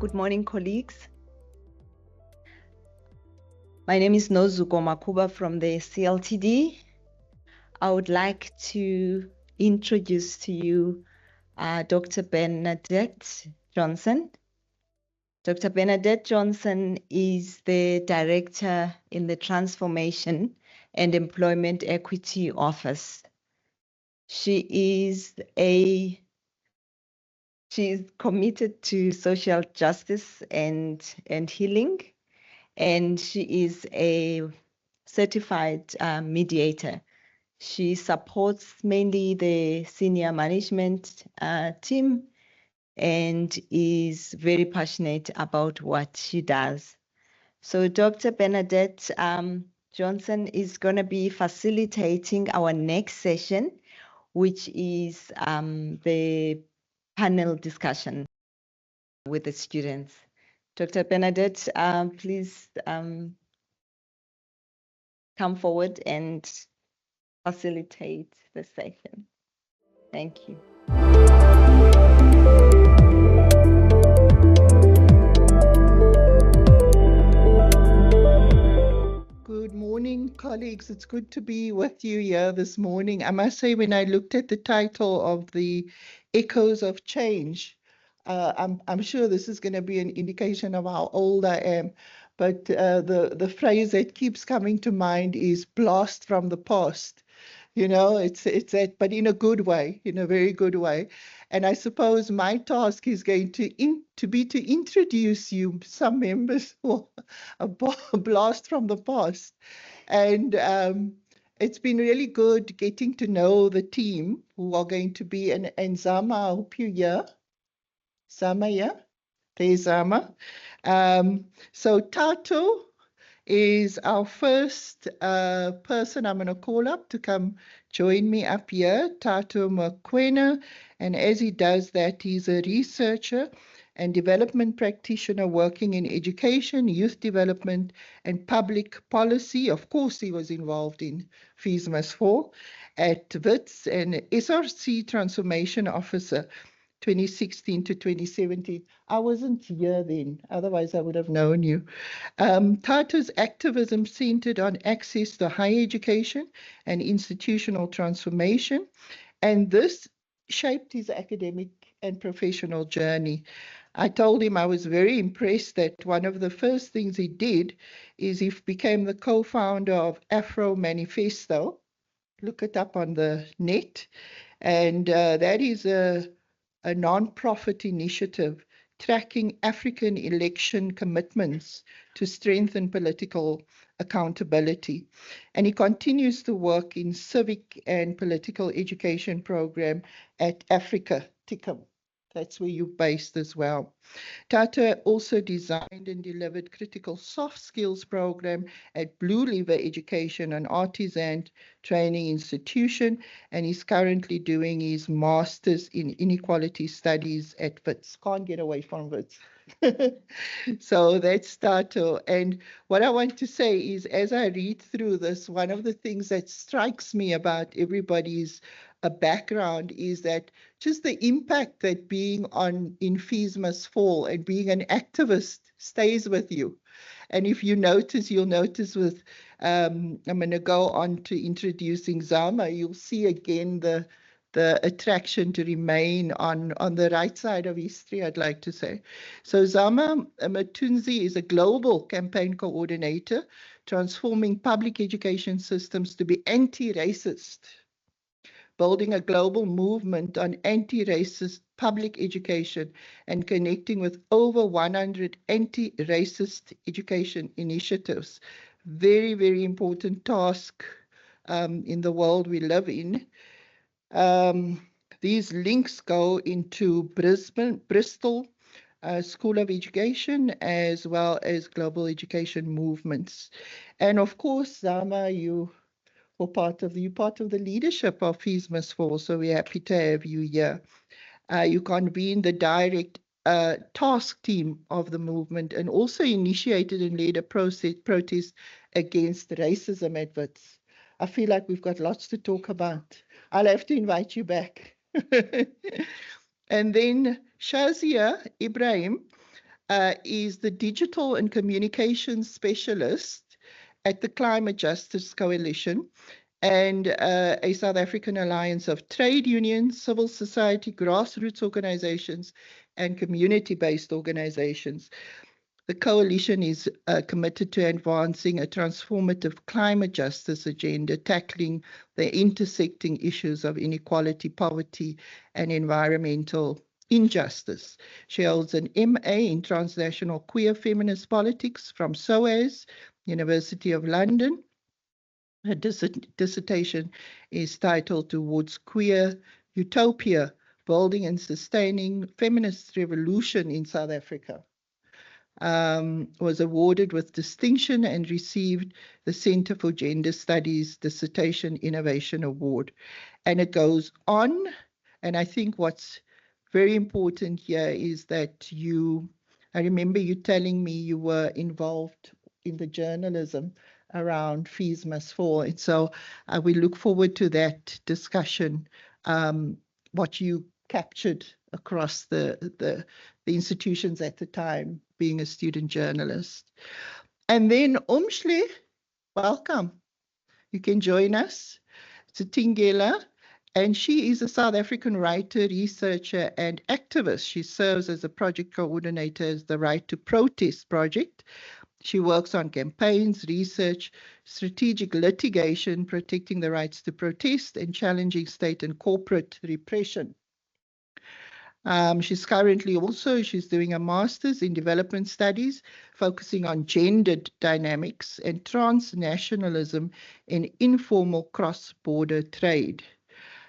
Good morning, colleagues. My name is Nozuko Makuba from the CLTD. I would like to introduce to you Dr. Bernadette Johnson. Dr. Bernadette Johnson is the Director in the Transformation and Employment Equity Office. She is committed to social justice and healing, and she is a certified mediator. She supports mainly the senior management team and is very passionate about what she does. So Dr. Bernadette Johnson is going to be facilitating our next session, which is the panel discussion with the students. Dr. Bernadette, please come forward and facilitate the session. Thank you. Good morning, colleagues. It's good to be with you here this morning. I must say, when I looked at the title of the Echoes of Change, I'm sure this is going to be an indication of how old I am, but the phrase that keeps coming to mind is blast from the past. You know, it's that, but in a good way, in a very good way. And I suppose my task is going to be to introduce you some members who a blast from the past. And it's been really good getting to know the team who are going to be, and Zama, I hope you're here. Zama, yeah? There's Zama. So Thato is our first person I'm going to call up to come join me up here, Thato Mokoena. And as he does that, he's a researcher and development practitioner working in education, youth development, and public policy. Of course, he was involved in Fees Must Fall at WITS, and SRC Transformation Officer 2016 to 2017. I wasn't here then, otherwise I would have known you. Thato's activism centered on access to higher education and institutional transformation, and this shaped his academic and professional journey. I told him I was very impressed that one of the first things he did is he became the co-founder of Afro Manifesto. Look it up on the net. And that is a non-profit initiative tracking African election commitments to strengthen political accountability. And he continues to work in civic and political education program at Africa Tikkum. That's where you're based as well. Thato also designed and delivered critical soft skills program at Blue Lever Education, an artisan training institution, and he's currently doing his master's in inequality studies at WITS. Can't get away from WITS. So that's Thato. And what I want to say is, as I read through this, one of the things that strikes me about everybody's background is that just the impact that being in Fees Must Fall and being an activist stays with you. And if you notice, you'll notice with, I'm going to go on to introducing Zama, you'll see again the attraction to remain on the right side of history, I'd like to say. So Zama Mthunzi is a global campaign coordinator, transforming public education systems to be anti-racist, building a global movement on anti-racist public education and connecting with over 100 anti-racist education initiatives. Very, very important task in the world we live in. These links go into Bristol School of Education, as well as global education movements. And of course, Zama, you're part of the leadership of Fees Must Fall, so we're happy to have you here. You convened the direct task team of the movement and also initiated and led a protest against racism at WITS. I feel like we've got lots to talk about. I'll have to invite you back. And then Shaazia Ebrahim is the digital and communications specialist at the Climate Justice Coalition and a South African alliance of trade unions, civil society, grassroots organizations, and community-based organizations. The coalition is committed to advancing a transformative climate justice agenda, tackling the intersecting issues of inequality, poverty, and environmental injustice. She holds an MA in Transnational Queer Feminist Politics from SOAS, University of London. Her dissertation is titled Towards Queer Utopia, Building and Sustaining Feminist Revolution in South Africa. Was awarded with distinction and received the Center for Gender Studies Dissertation Innovation Award. And it goes on, and I think what's very important here is that I remember you telling me you were involved in the journalism around Fees Must Fall. And so we look forward to that discussion, what you captured across the institutions at the time, being a student journalist. And then Omhle, welcome. You can join us. It's Ntshingila, and she is a South African writer, researcher, and activist. She serves as a project coordinator as the Right to Protest project. She works on campaigns, research, strategic litigation, protecting the rights to protest, and challenging state and corporate repression. She's doing a master's in development studies, focusing on gendered dynamics and transnationalism in informal cross-border trade.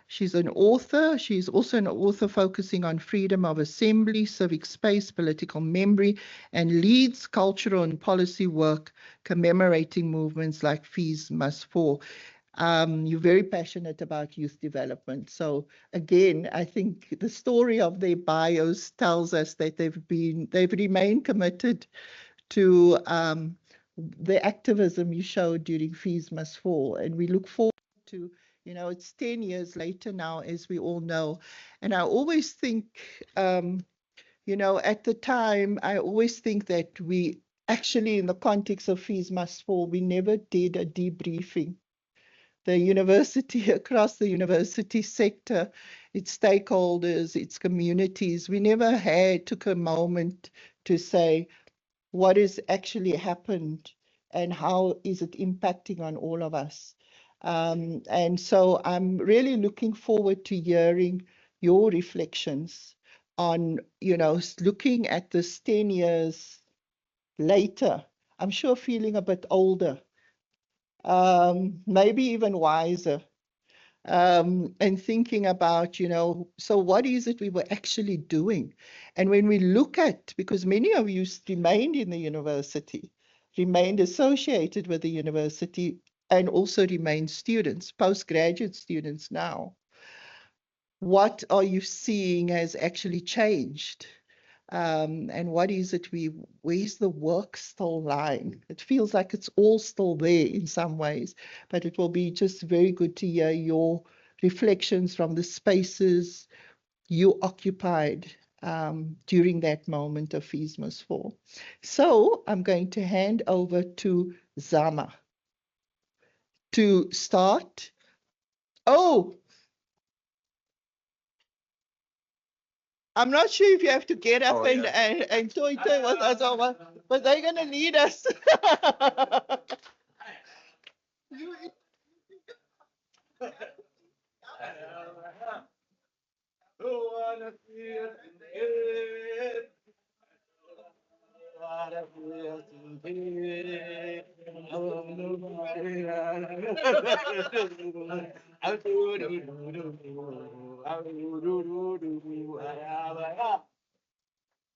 She's an author. She's also an author focusing on freedom of assembly, civic space, political memory, and leads cultural and policy work commemorating movements like Fees Must Fall. You're very passionate about youth development. So again, I think the story of their bios tells us that they've remained committed to the activism you showed during Fees Must Fall. And we look forward to, it's 10 years later now, as we all know. And I always think, at the time, I always think that we actually, in the context of Fees Must Fall, we never did a debriefing. The university, across the university sector, its stakeholders, its communities, we never took a moment to say what has actually happened and how is it impacting on all of us. And so I'm really looking forward to hearing your reflections on, looking at this 10 years later. I'm sure feeling a bit older, maybe even wiser, and thinking about, so what is it we were actually doing? And when we look at, because many of you remained in the university, remained associated with the university, and also remain students, postgraduate students now, what are you seeing has actually changed? And what is it where's the work still lying? It feels like it's all still there in some ways, but it will be just very good to hear your reflections from the spaces you occupied during that moment of Fees Must Fall. So I'm going to hand over to Zama to start. Oh, I'm not sure if you have to get up and toy with us, but they're going to need us.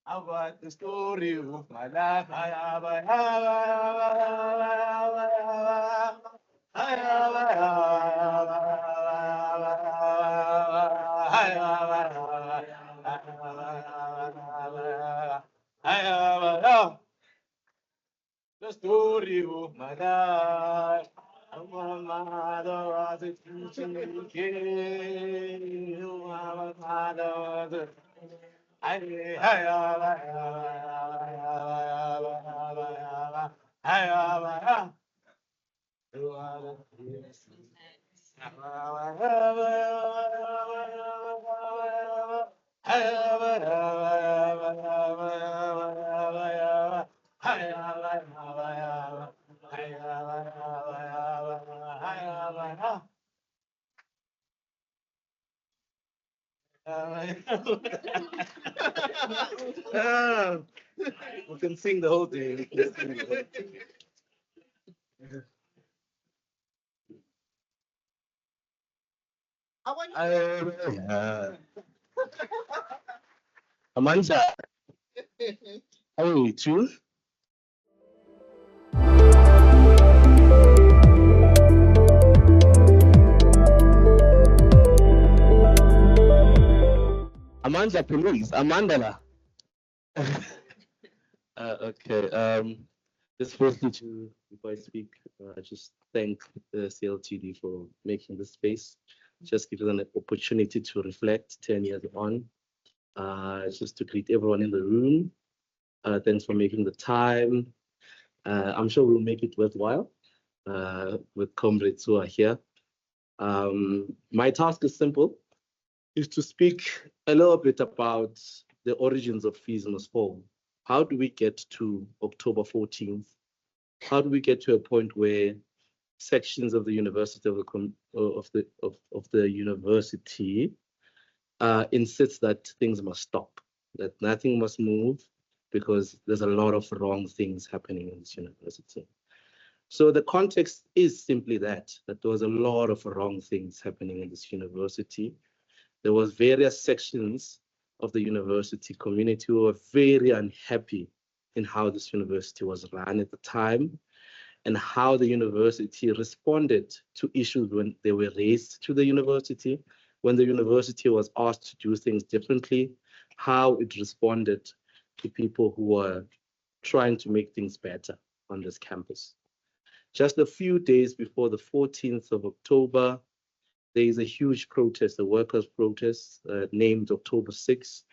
About the story of my life. The story of my life. My mother was a teaching kid. My father was a We can sing the whole day. Amanda, hey, true. Amanda, please, Amanda. Okay. Just firstly, before I speak, just thank the CLTD for making this space. Just gives us an opportunity to reflect 10 years on. Just to greet everyone in the room. Thanks for making the time. I'm sure we'll make it worthwhile with comrades who are here. My task is simple, is to speak a little bit about the origins of Fees Must Fall. How do we get to October 14th? How do we get to a point where sections of the university of the university insists that things must stop, that nothing must move because there's a lot of wrong things happening in this university. So the context is simply that there was a lot of wrong things happening in this university. There was various sections of the university community who were very unhappy in how this university was run at the time and how the university responded to issues when they were raised to the university, when the university was asked to do things differently, how it responded to people who were trying to make things better on this campus. Just a few days before the 14th of October, there is a huge protest, a workers' protest named October 6th,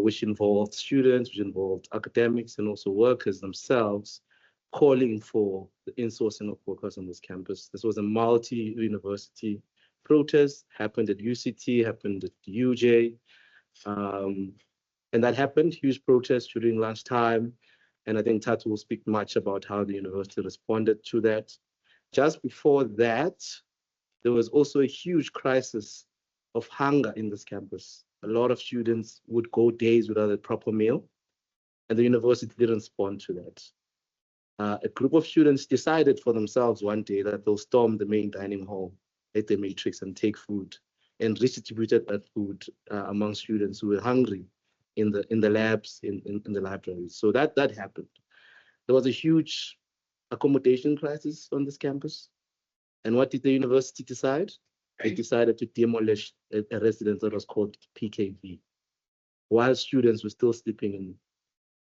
which involved students, which involved academics, and also workers themselves calling for the insourcing of workers on this campus. This was a multi-university protest, happened at UCT, happened at UJ, and that happened, huge protest during lunchtime. And I think Thato will speak much about how the university responded to that. Just before that, there was also a huge crisis of hunger in this campus. A lot of students would go days without a proper meal, and the university didn't respond to that. A group of students decided for themselves one day that they'll storm the main dining hall at the matrix and take food and redistributed that food among students who were hungry in the labs, in the libraries. So that happened. There was a huge accommodation crisis on this campus. And what did the university decide? They decided to demolish a residence that was called PKV, while students were still sleeping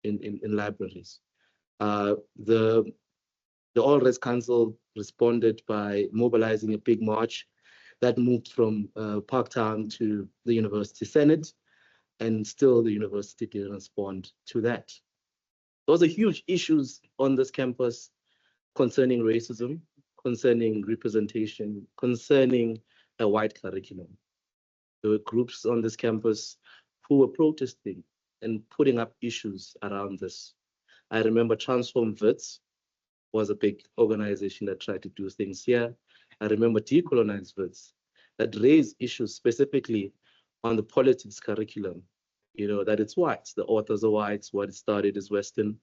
in libraries. The All Res Council responded by mobilizing a big march that moved from Parktown to the University Senate, and still the university didn't respond to that. Those are huge issues on this campus concerning racism, concerning representation, concerning a white curriculum. There were groups on this campus who were protesting and putting up issues around this. I remember Transform Wits was a big organization that tried to do things here. I remember Decolonize Wits that raised issues specifically on the politics curriculum, that it's white, the authors are whites, what it started is Western.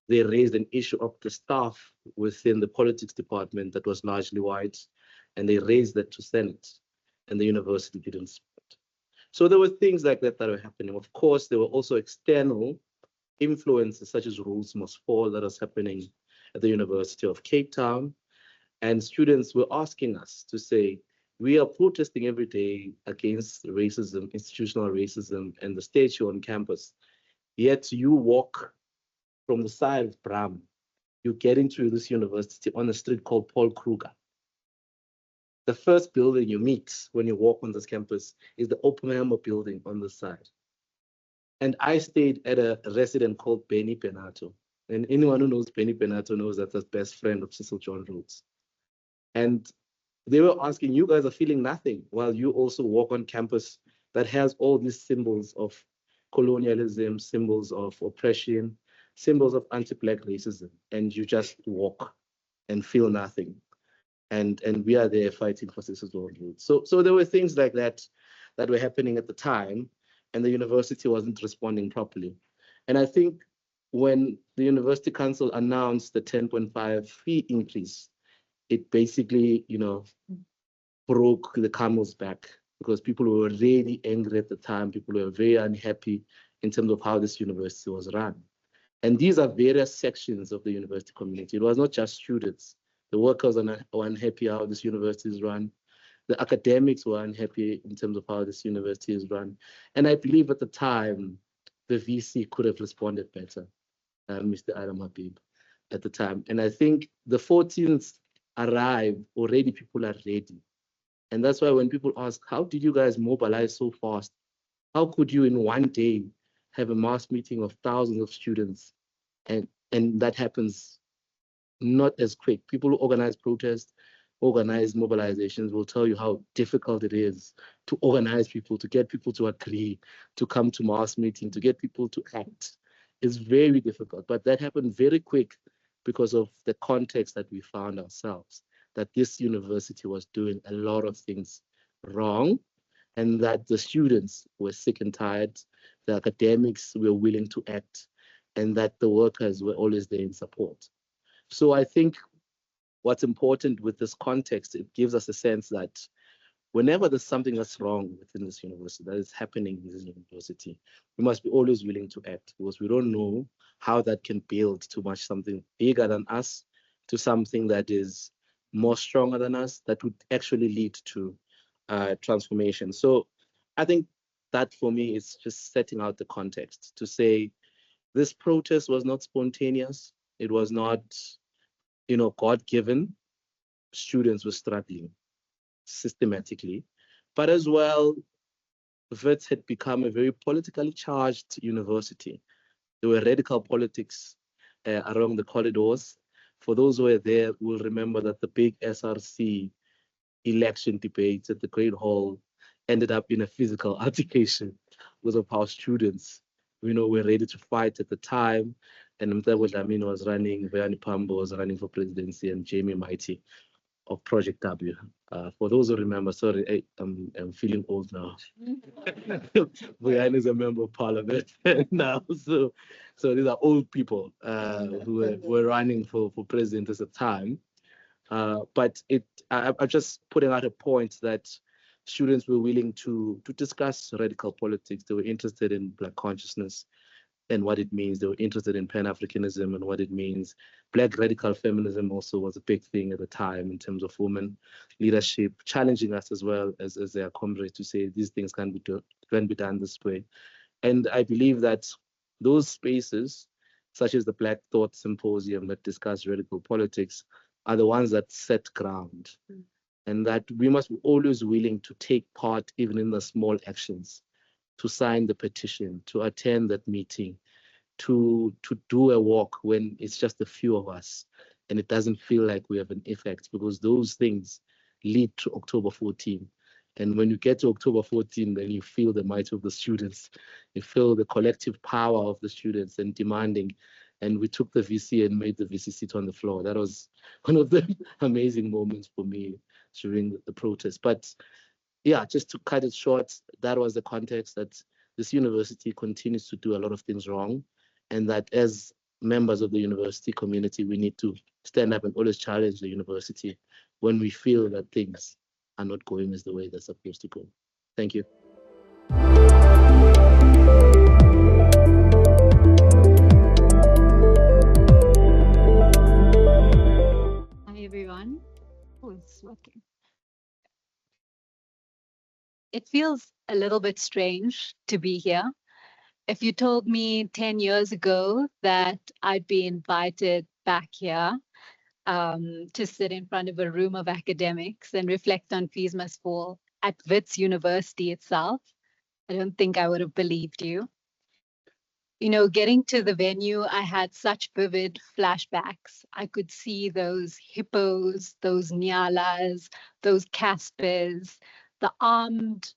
They raised an issue of the staff within the politics department that was largely white, and they raised that to Senate, and the university didn't support. So there were things like that that were happening. Of course, there were also external influences such as Rules Must Fall that was happening at the University of Cape Town, and students were asking us to say, we are protesting every day against racism, institutional racism, and the statue on campus, yet you walk from the side of Bram, you get into this university on a street called Paul Kruger. The first building you meet when you walk on this campus is the Oppenheimer building on this side. And I stayed at a resident called Benny Penato. And anyone who knows Benny Penato knows that's the best friend of Cecil John Rhodes. And they were asking, you guys are feeling nothing while you also walk on campus that has all these symbols of colonialism, symbols of oppression, symbols of anti-Black racism, and you just walk and feel nothing. And we are there fighting for Cecil John Rhodes. So there were things like that that were happening at the time, and the university wasn't responding properly. And I think when the University Council announced the 10.5 fee increase, it basically, broke the camel's back, because people were really angry at the time. People were very unhappy in terms of how this university was run. And these are various sections of the university community. It was not just students. The workers were unhappy how this university is run. The academics were unhappy in terms of how this university is run. And I believe at the time, the VC could have responded better, Mr. Adam Habib, at the time. And I think the 14th arrived, already people are ready. And that's why when people ask, how did you guys mobilize so fast? How could you in one day have a mass meeting of thousands of students? And that happens not as quick. People who organize protests, organize mobilizations will tell you how difficult it is to organize people, to get people to agree, to come to mass meeting, to get people to act. It's very difficult, but that happened very quick because of the context that we found ourselves, that this university was doing a lot of things wrong, and that the students were sick and tired, the academics were willing to act, and that the workers were always there in support. So I think what's important with this context, it gives us a sense that whenever there's something that's wrong within this university, that is happening in this university, we must be always willing to act, because we don't know how that can build too much something bigger than us to something that is more stronger than us, that would actually lead to transformation. So I think that for me is just setting out the context to say this protest was not spontaneous. It was not, God-given. Students were struggling systematically, but as well, Wits had become a very politically charged university. There were radical politics along the corridors. For those who were there, will remember that the big SRC election debates at the Great Hall ended up in a physical altercation because of how students, were ready to fight at the time. And Mthabo Dlamini was running, Vuyani Pambo was running for presidency, and Jamie Mighty of Project W. For those who remember, sorry, I'm feeling old now. Vuyani is a member of parliament now. So these are old people who were running for president at the time. But I'm just putting out a point that students were willing to discuss radical politics. They were interested in Black consciousness and what it means. They were interested in Pan-Africanism and what it means. Black radical feminism also was a big thing at the time in terms of women leadership, challenging us as well as their comrades to say these things can be done this way. And I believe that those spaces, such as the Black Thought Symposium that discuss radical politics, are the ones that set ground. And that we must be always willing to take part even in the small actions, to sign the petition, to attend that meeting, to do a walk when it's just a few of us and it doesn't feel like we have an effect, because those things lead to October 14. And when you get to October 14, then you feel the might of the students, you feel the collective power of the students and demanding. And we took the VC and made the VC sit on the floor. That was one of the amazing moments for me during the protest. But yeah, just to cut it short, that was the context, that this university continues to do a lot of things wrong, and that as members of the university community, we need to stand up and always challenge the university when we feel that things are not going as the way they're supposed to go. Thank you. Hi, everyone. Oh, it's working. It feels a little bit strange to be here. If you told me 10 years ago that I'd be invited back here to sit in front of a room of academics and reflect on fees must fall at Wits University itself, I don't think I would have believed you. You know, getting to the venue, I had such vivid flashbacks. I could see those hippos, those nyalas, those caspers, the armed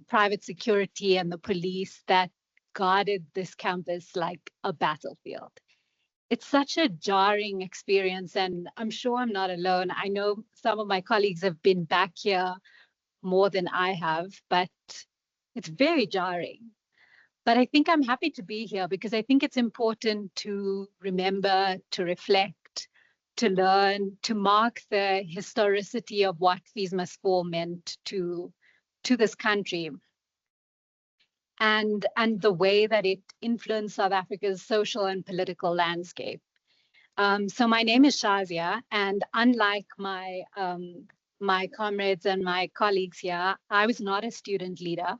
private security and the police that guarded this campus like a battlefield. It's such a jarring experience, and I'm sure I'm not alone. I know some of my colleagues have been back here more than I have, but it's very jarring. But I think I'm happy to be here because I think it's important to remember, to reflect, to learn, to mark the historicity of what Fees Must Fall meant to this country, and the way that it influenced South Africa's social and political landscape. So my name is Shaazia, and unlike my comrades and my colleagues here, I was not a student leader.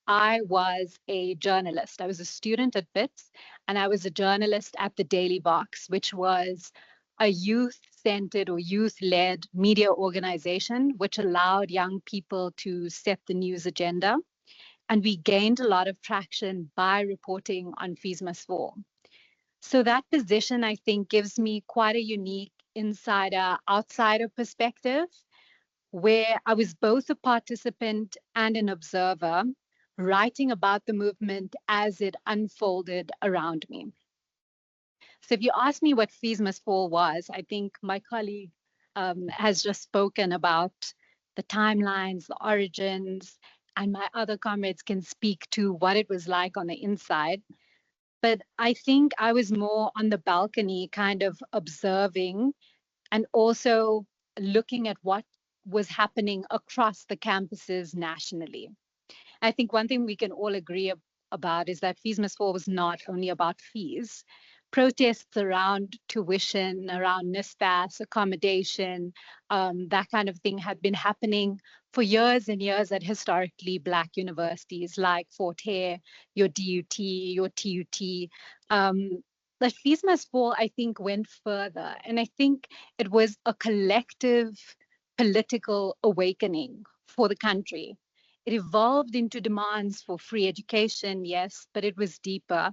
I was a journalist. I was a student at BITS, and I was a journalist at the Daily Box, which was a youth-centered or youth-led media organization, which allowed young people to set the news agenda. And we gained a lot of traction by reporting on Fees Must Fall. So that position, I think, gives me quite a unique insider-outsider perspective, where I was both a participant and an observer, writing about the movement as it unfolded around me. So if you ask me what Fees Must Fall was, I think my colleague has just spoken about the timelines, the origins, and my other comrades can speak to what it was like on the inside. But I think I was more on the balcony, kind of observing and also looking at what was happening across the campuses nationally. I think one thing we can all agree about is that Fees Must Fall was not only about fees. Protests around tuition, around NSFAS, accommodation, that kind of thing had been happening for years and years at historically Black universities like Fort Hare, your DUT, your TUT. But Fees Must Fall, I think, went further. And I think it was a collective political awakening for the country. It evolved into demands for free education, yes, but it was deeper.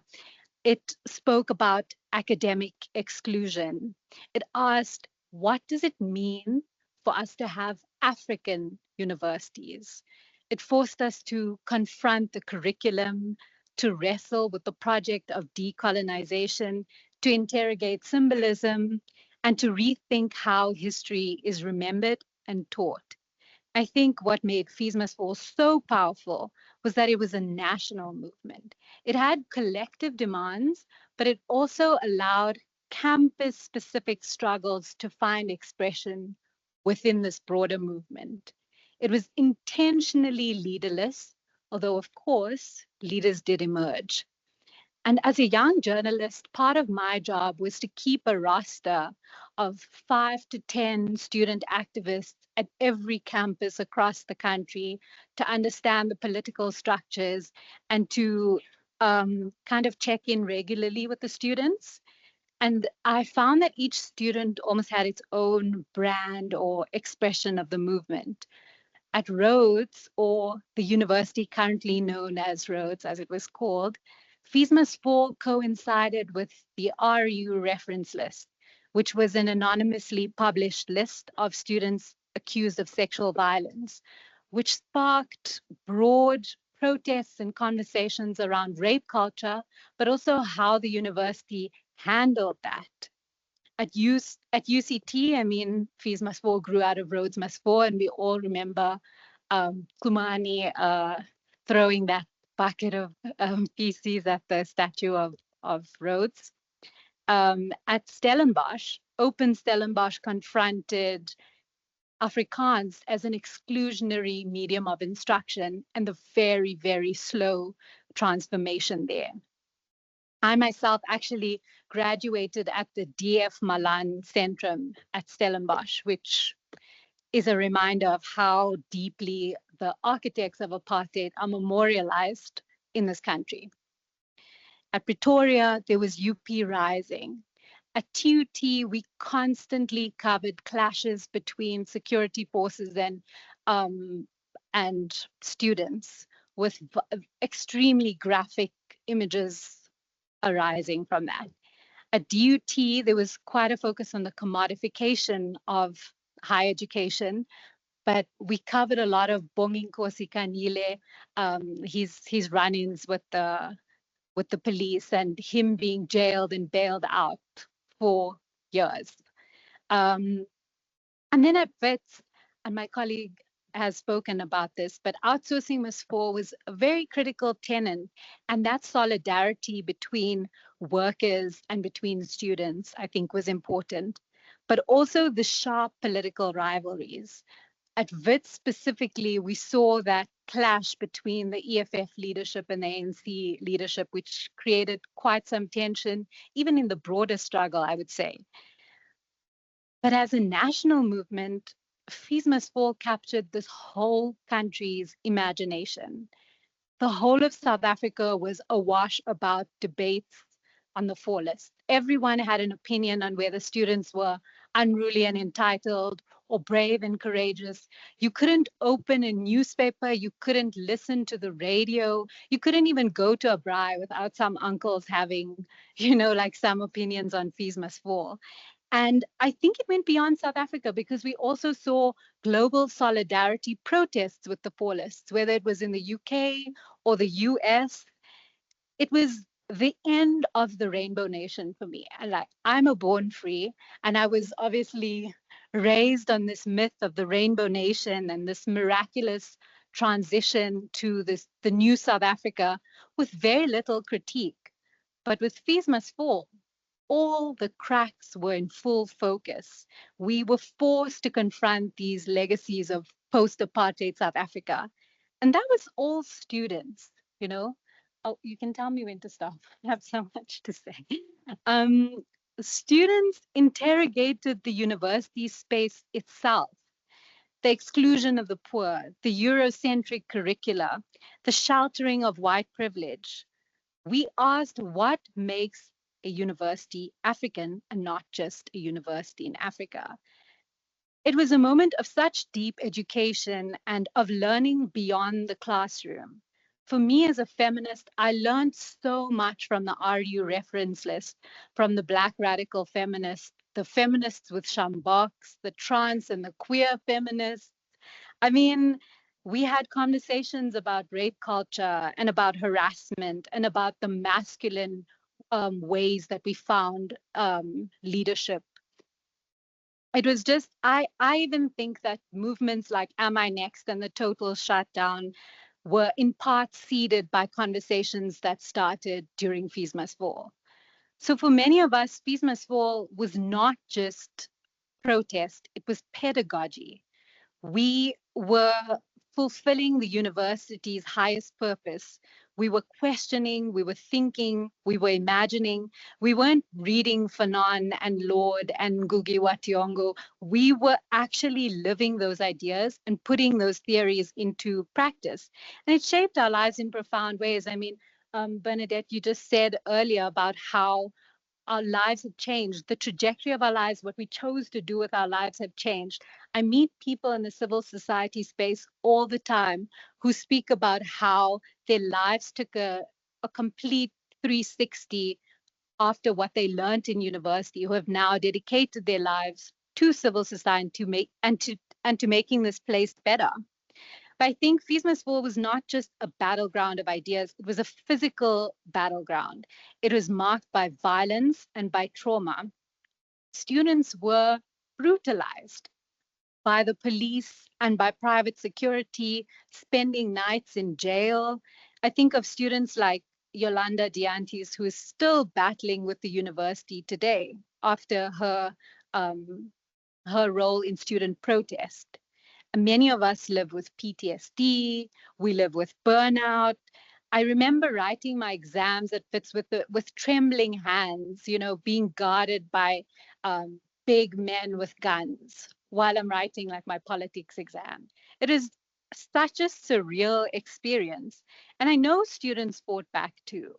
It spoke about academic exclusion. It asked, what does it mean for us to have African universities? It forced us to confront the curriculum, to wrestle with the project of decolonization, to interrogate symbolism, and to rethink how history is remembered and taught. I think what made Fees Must Fall so powerful was that it was a national movement. It had collective demands, but it also allowed campus-specific struggles to find expression within this broader movement. It was intentionally leaderless, although of course, leaders did emerge. And as a young journalist, part of my job was to keep a roster of 5 to 10 student activists at every campus across the country to understand the political structures and to kind of check in regularly with the students. And I found that each student almost had its own brand or expression of the movement. At Rhodes, or the university currently known as Rhodes, as it was called, Fees Must Fall coincided with the RU reference list, which was an anonymously published list of students accused of sexual violence, which sparked broad protests and conversations around rape culture, but also how the university handled that. At UCT, I mean, Fees Must Fall grew out of Rhodes Must Fall, and we all remember Kumani throwing that bucket of feces at the statue of Rhodes. At Stellenbosch, Open Stellenbosch confronted Afrikaans as an exclusionary medium of instruction and the very, very slow transformation there. I myself actually graduated at the DF Malan Centrum at Stellenbosch, which is a reminder of how deeply the architects of apartheid are memorialized in this country. At Pretoria, there was UP Rising. At TUT, we constantly covered clashes between security forces and students with extremely graphic images arising from that. At DUT, there was quite a focus on the commodification of higher education, but we covered a lot of Bonginkosi Kanile, his run-ins with the police and him being jailed and bailed out for years. And then at WITS, and my colleague has spoken about this, but outsourcing Ms. 4 was a very critical tenet, and that solidarity between workers and between students, I think, was important, but also the sharp political rivalries. At WITS specifically, we saw that clash between the EFF leadership and the ANC leadership, which created quite some tension, even in the broader struggle, I would say. But as a national movement, Fees Must Fall captured this whole country's imagination. The whole of South Africa was awash about debates on the 4 list. Everyone had an opinion on whether students were unruly and entitled or brave and courageous. You couldn't open a newspaper, you couldn't listen to the radio, you couldn't even go to a braai without some uncles having, like some opinions on Fees Must Fall. And I think it went beyond South Africa because we also saw global solidarity protests with the 4 lists, whether it was in the UK or the US. It was the end of the Rainbow Nation for me. And I'm a born free, and I was obviously raised on this myth of the Rainbow Nation and this miraculous transition to the new South Africa with very little critique. But with Fees Must Fall, all the cracks were in full focus. We were forced to confront these legacies of post-apartheid South Africa. And that was all students, Oh, you can tell me when to stop. I have so much to say. Students interrogated the university space itself, the exclusion of the poor, the Eurocentric curricula, the sheltering of white privilege. We asked what makes a university African and not just a university in Africa. It was a moment of such deep education and of learning beyond the classroom. For me as a feminist, I learned so much from the RU reference list, from the Black radical feminists, the feminists with Shambox, the trans and the queer feminists. I mean, we had conversations about rape culture and about harassment and about the masculine ways that we found leadership. It was just, I even think that movements like Am I Next and the total shutdown were in part seeded by conversations that started during Fees Must Fall. So for many of us, Fees Must Fall was not just protest, it was pedagogy. We were fulfilling the university's highest purpose. We were questioning, we were thinking, we were imagining. We weren't reading Fanon and Lord and Ngugi wa Thiong'o. We were actually living those ideas and putting those theories into practice. And it shaped our lives in profound ways. I mean, Bernadette, you just said earlier about how our lives have changed. The trajectory of our lives, what we chose to do with our lives have changed. I meet people in the civil society space all the time who speak about how their lives took a complete 360 after what they learned in university, who have now dedicated their lives to civil society to making this place better. But I think Fees Must Fall was not just a battleground of ideas, it was a physical battleground. It was marked by violence and by trauma. Students were brutalized by the police and by private security, spending nights in jail. I think of students like Yolanda Diantis, who is still battling with the university today after her role in student protest. Many of us live with PTSD, we live with burnout. I remember writing my exams at Wits with trembling hands, being guarded by big men with guns while I'm writing like my politics exam. It is such a surreal experience. And I know students fought back too,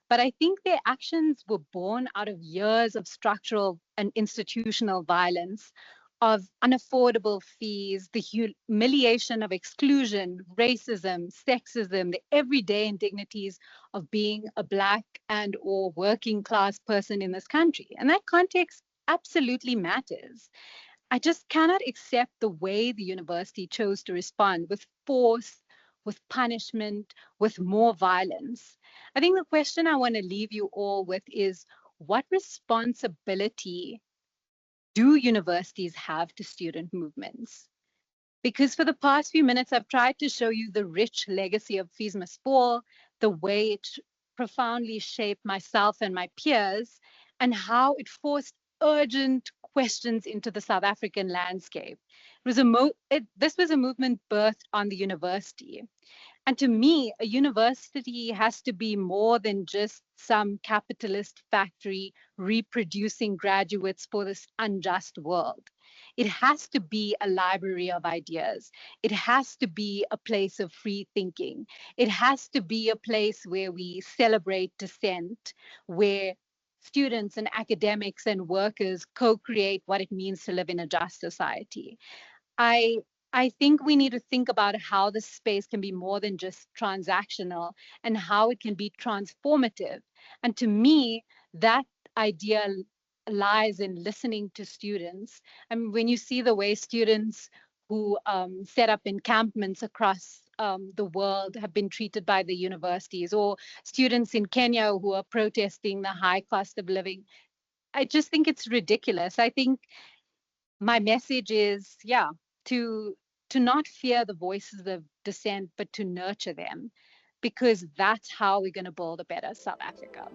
but I think their actions were born out of years of structural and institutional violence, of unaffordable fees, the humiliation of exclusion, racism, sexism, the everyday indignities of being a Black and or working class person in this country. And that context absolutely matters. I just cannot accept the way the university chose to respond with force, with punishment, with more violence. I think the question I want to leave you all with is, what responsibility do universities have to student movements? Because for the past few minutes, I've tried to show you the rich legacy of Fees Must Fall, the way it profoundly shaped myself and my peers, and how it forced urgent questions into the South African landscape. This was a movement birthed on the university. And to me, a university has to be more than just some capitalist factory reproducing graduates for this unjust world. It has to be a library of ideas. It has to be a place of free thinking. It has to be a place where we celebrate dissent, where students and academics and workers co-create what it means to live in a just society. I I think we need to think about how this space can be more than just transactional and how it can be transformative. And to me, that idea lies in listening to students. I mean, when you see the way students who set up encampments across the world have been treated by the universities, or students in Kenya who are protesting the high cost of living, I just think it's ridiculous. I think my message is, yeah, to not fear the voices of dissent, but to nurture them, because that's how we're going to build a better South Africa.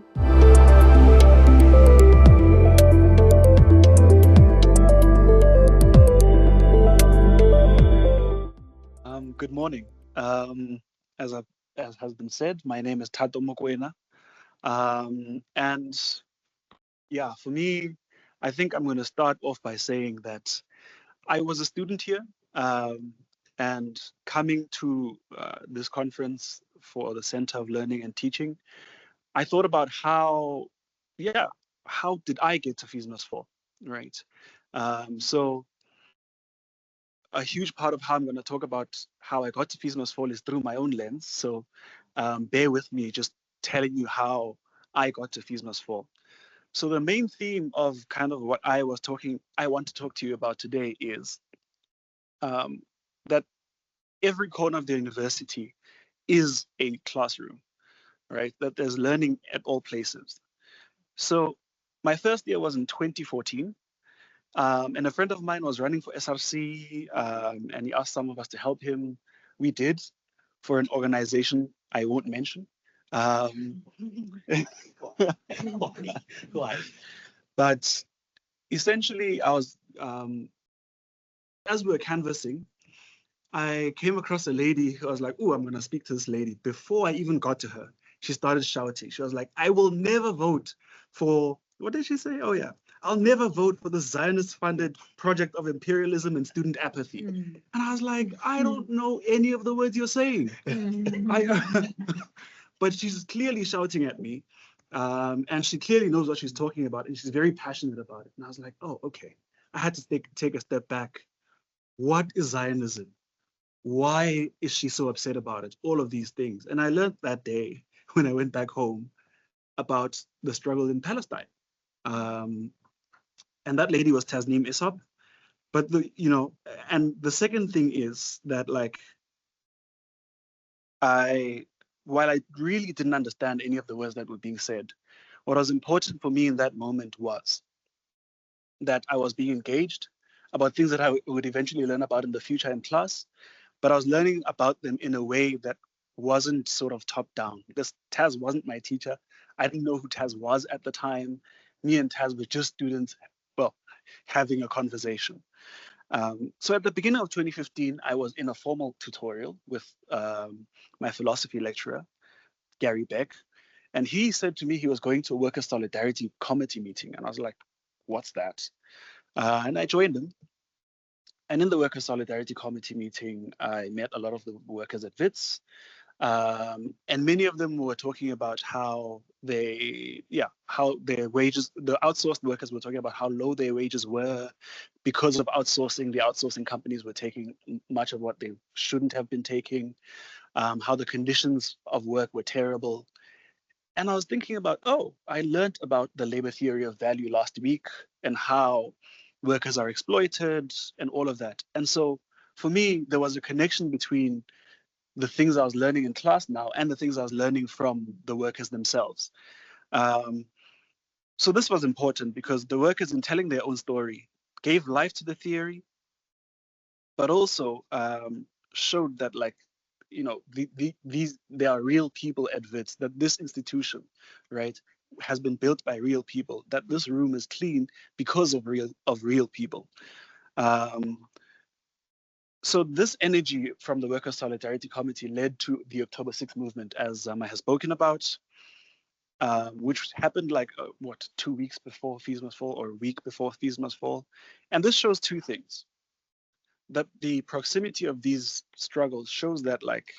Good morning. As has been said, my name is Thato Mokoena. And yeah, for me, I think I'm going to start off by saying that I was a student here, and coming to this conference for the Center of Learning and Teaching, I thought about how did I get to Fees Must Fall, right? So a huge part of how I'm going to talk about how I got to Fees Must Fall is through my own lens. So bear with me just telling you how I got to Fees Must Fall. So the main theme of kind of what I want to talk to you about today is that every corner of the university is a classroom, right? That there's learning at all places. So my first year was in 2014. And a friend of mine was running for SRC, and he asked some of us to help him. We did, for an organization I won't mention. But essentially, I was as we were canvassing, I came across a lady who was like, "Oh, I'm going to speak to this lady." Before I even got to her, she started shouting. She was like, "I will never vote for," what did she say? Oh, yeah. "I'll never vote for the Zionist-funded project of imperialism and student apathy." And I was like, I don't know any of the words you're saying. But she's clearly shouting at me. And she clearly knows what she's talking about. And she's very passionate about it. And I was like, oh, okay. I had to take a step back. What is Zionism? Why is she so upset about it? All of these things. And I learned that day when I went back home about the struggle in Palestine. And that lady was Tasneem Issab. But and the second thing is that, like, while I really didn't understand any of the words that were being said, what was important for me in that moment was that I was being engaged about things that I would eventually learn about in the future in class, but I was learning about them in a way that wasn't sort of top down, because Taz wasn't my teacher. I didn't know who Taz was at the time. Me and Taz were just students, well, having a conversation. So at the beginning of 2015, I was in a formal tutorial with my philosophy lecturer, Gary Beck, and he said to me he was going to a Worker Solidarity Committee meeting. And I was like, what's that? And I joined him. And in the Worker Solidarity Committee meeting, I met a lot of the workers at WITS. And many of them were talking about how how their wages, the outsourced workers were talking about how low their wages were because of outsourcing. The outsourcing companies were taking much of what they shouldn't have been taking, how the conditions of work were terrible. And I was thinking about, oh, I learned about the labor theory of value last week and how workers are exploited and all of that. And so for me, there was a connection between the things I was learning in class now and the things I was learning from the workers themselves. So this was important because the workers, in telling their own story, gave life to the theory, but also showed that, like, you know, there are real people at WITS, that this institution, right, has been built by real people, that this room is clean because of real people. So this energy from the Workers' Solidarity Committee led to the October 6th movement, as Zama has spoken about, which happened like, 2 weeks before Fees Must Fall, or a week before Fees Must Fall. And this shows two things. That the proximity of these struggles shows that, like,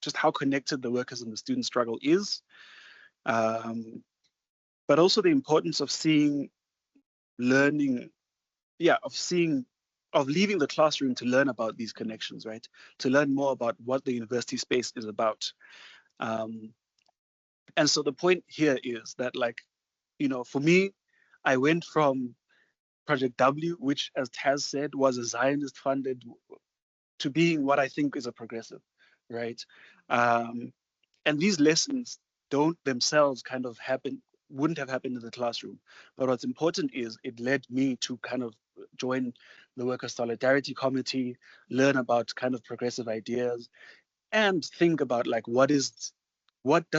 just how connected the workers and the student struggle is, but also the importance of seeing, learning, of leaving the classroom to learn about these connections, right? To learn more about what the university space is about. And so the point here is that, like, you know, for me, I went from Project W, which, as Taz said, was a Zionist funded, to being what I think is a progressive, right? And these lessons don't themselves kind of wouldn't have happened in the classroom. But what's important is it led me to kind of join the Workers' Solidarity Committee, learn about kind of progressive ideas, and think about, like, what does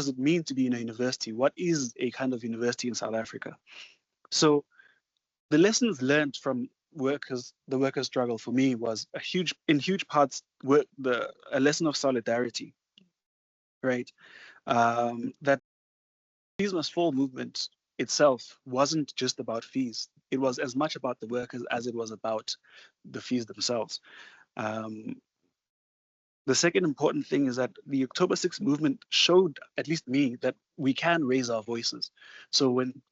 it mean to be in a university? What is a kind of university in South Africa? So the lessons learned from the workers' struggle for me was in huge parts, a lesson of solidarity, right? That Fees Must Fall movement itself wasn't just about fees. It was as much about the workers as it was about the fees themselves. The second important thing is that the October 6th movement showed, at least me, that we can raise our voices. So when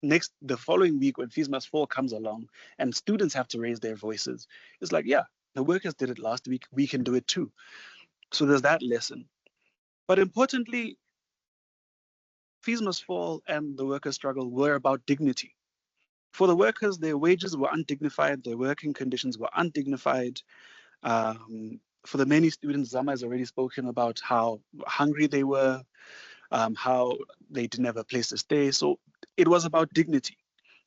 the following week, when Fees Must Fall comes along and students have to raise their voices, it's like, yeah, the workers did it last week, we can do it too. So there's that lesson. But importantly, Fees Must Fall and the workers' struggle were about dignity. For the workers, their wages were undignified, their working conditions were undignified. For the many students, Zama has already spoken about how hungry they were, how they didn't have a place to stay. So it was about dignity.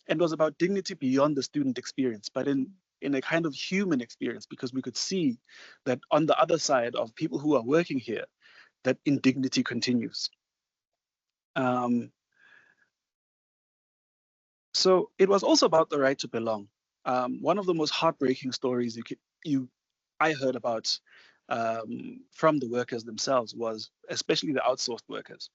And it was about dignity beyond the student experience, but in a kind of human experience, because we could see that on the other side of people who are working here, that indignity continues. So it was also about the right to belong. One of the most heartbreaking stories I heard about from the workers themselves was, especially the outsourced workers,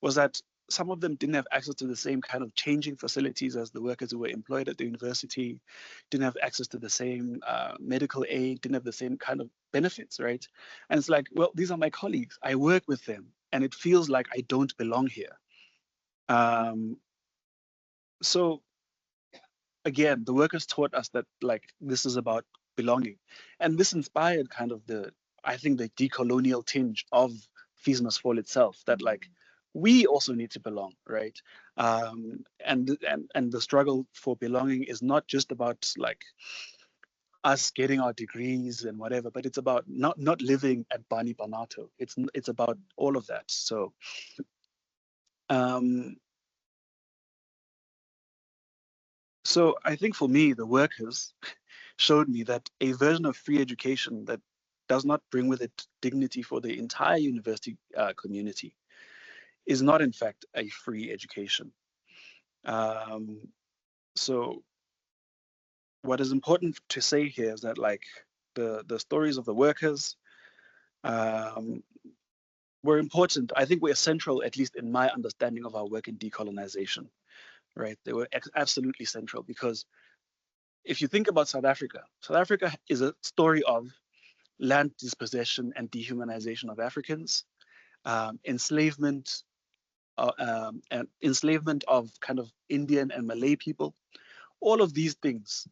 was that some of them didn't have access to the same kind of changing facilities as the workers who were employed at the university, didn't have access to the same medical aid, didn't have the same kind of benefits, right? And it's like, well, these are my colleagues. I work with them, and it feels like I don't belong here. So again, the workers taught us that, like, this is about belonging. And this inspired kind of I think the decolonial tinge of Fees Must Fall itself, that, like, we also need to belong, right? And the struggle for belonging is not just about, like, us getting our degrees and whatever, but it's about not living at Bani Banato. It's about all of that. So so I think for me, the workers showed me that a version of free education that does not bring with it dignity for the entire university community is not, in fact, a free education. So what is important to say here is that, like, the stories of the workers were important. I think we're central, at least in my understanding of our work in decolonization, right? They were absolutely central, because if you think about South Africa is a story of land dispossession and dehumanization of Africans, enslavement, and enslavement of kind of Indian and Malay people. All of these things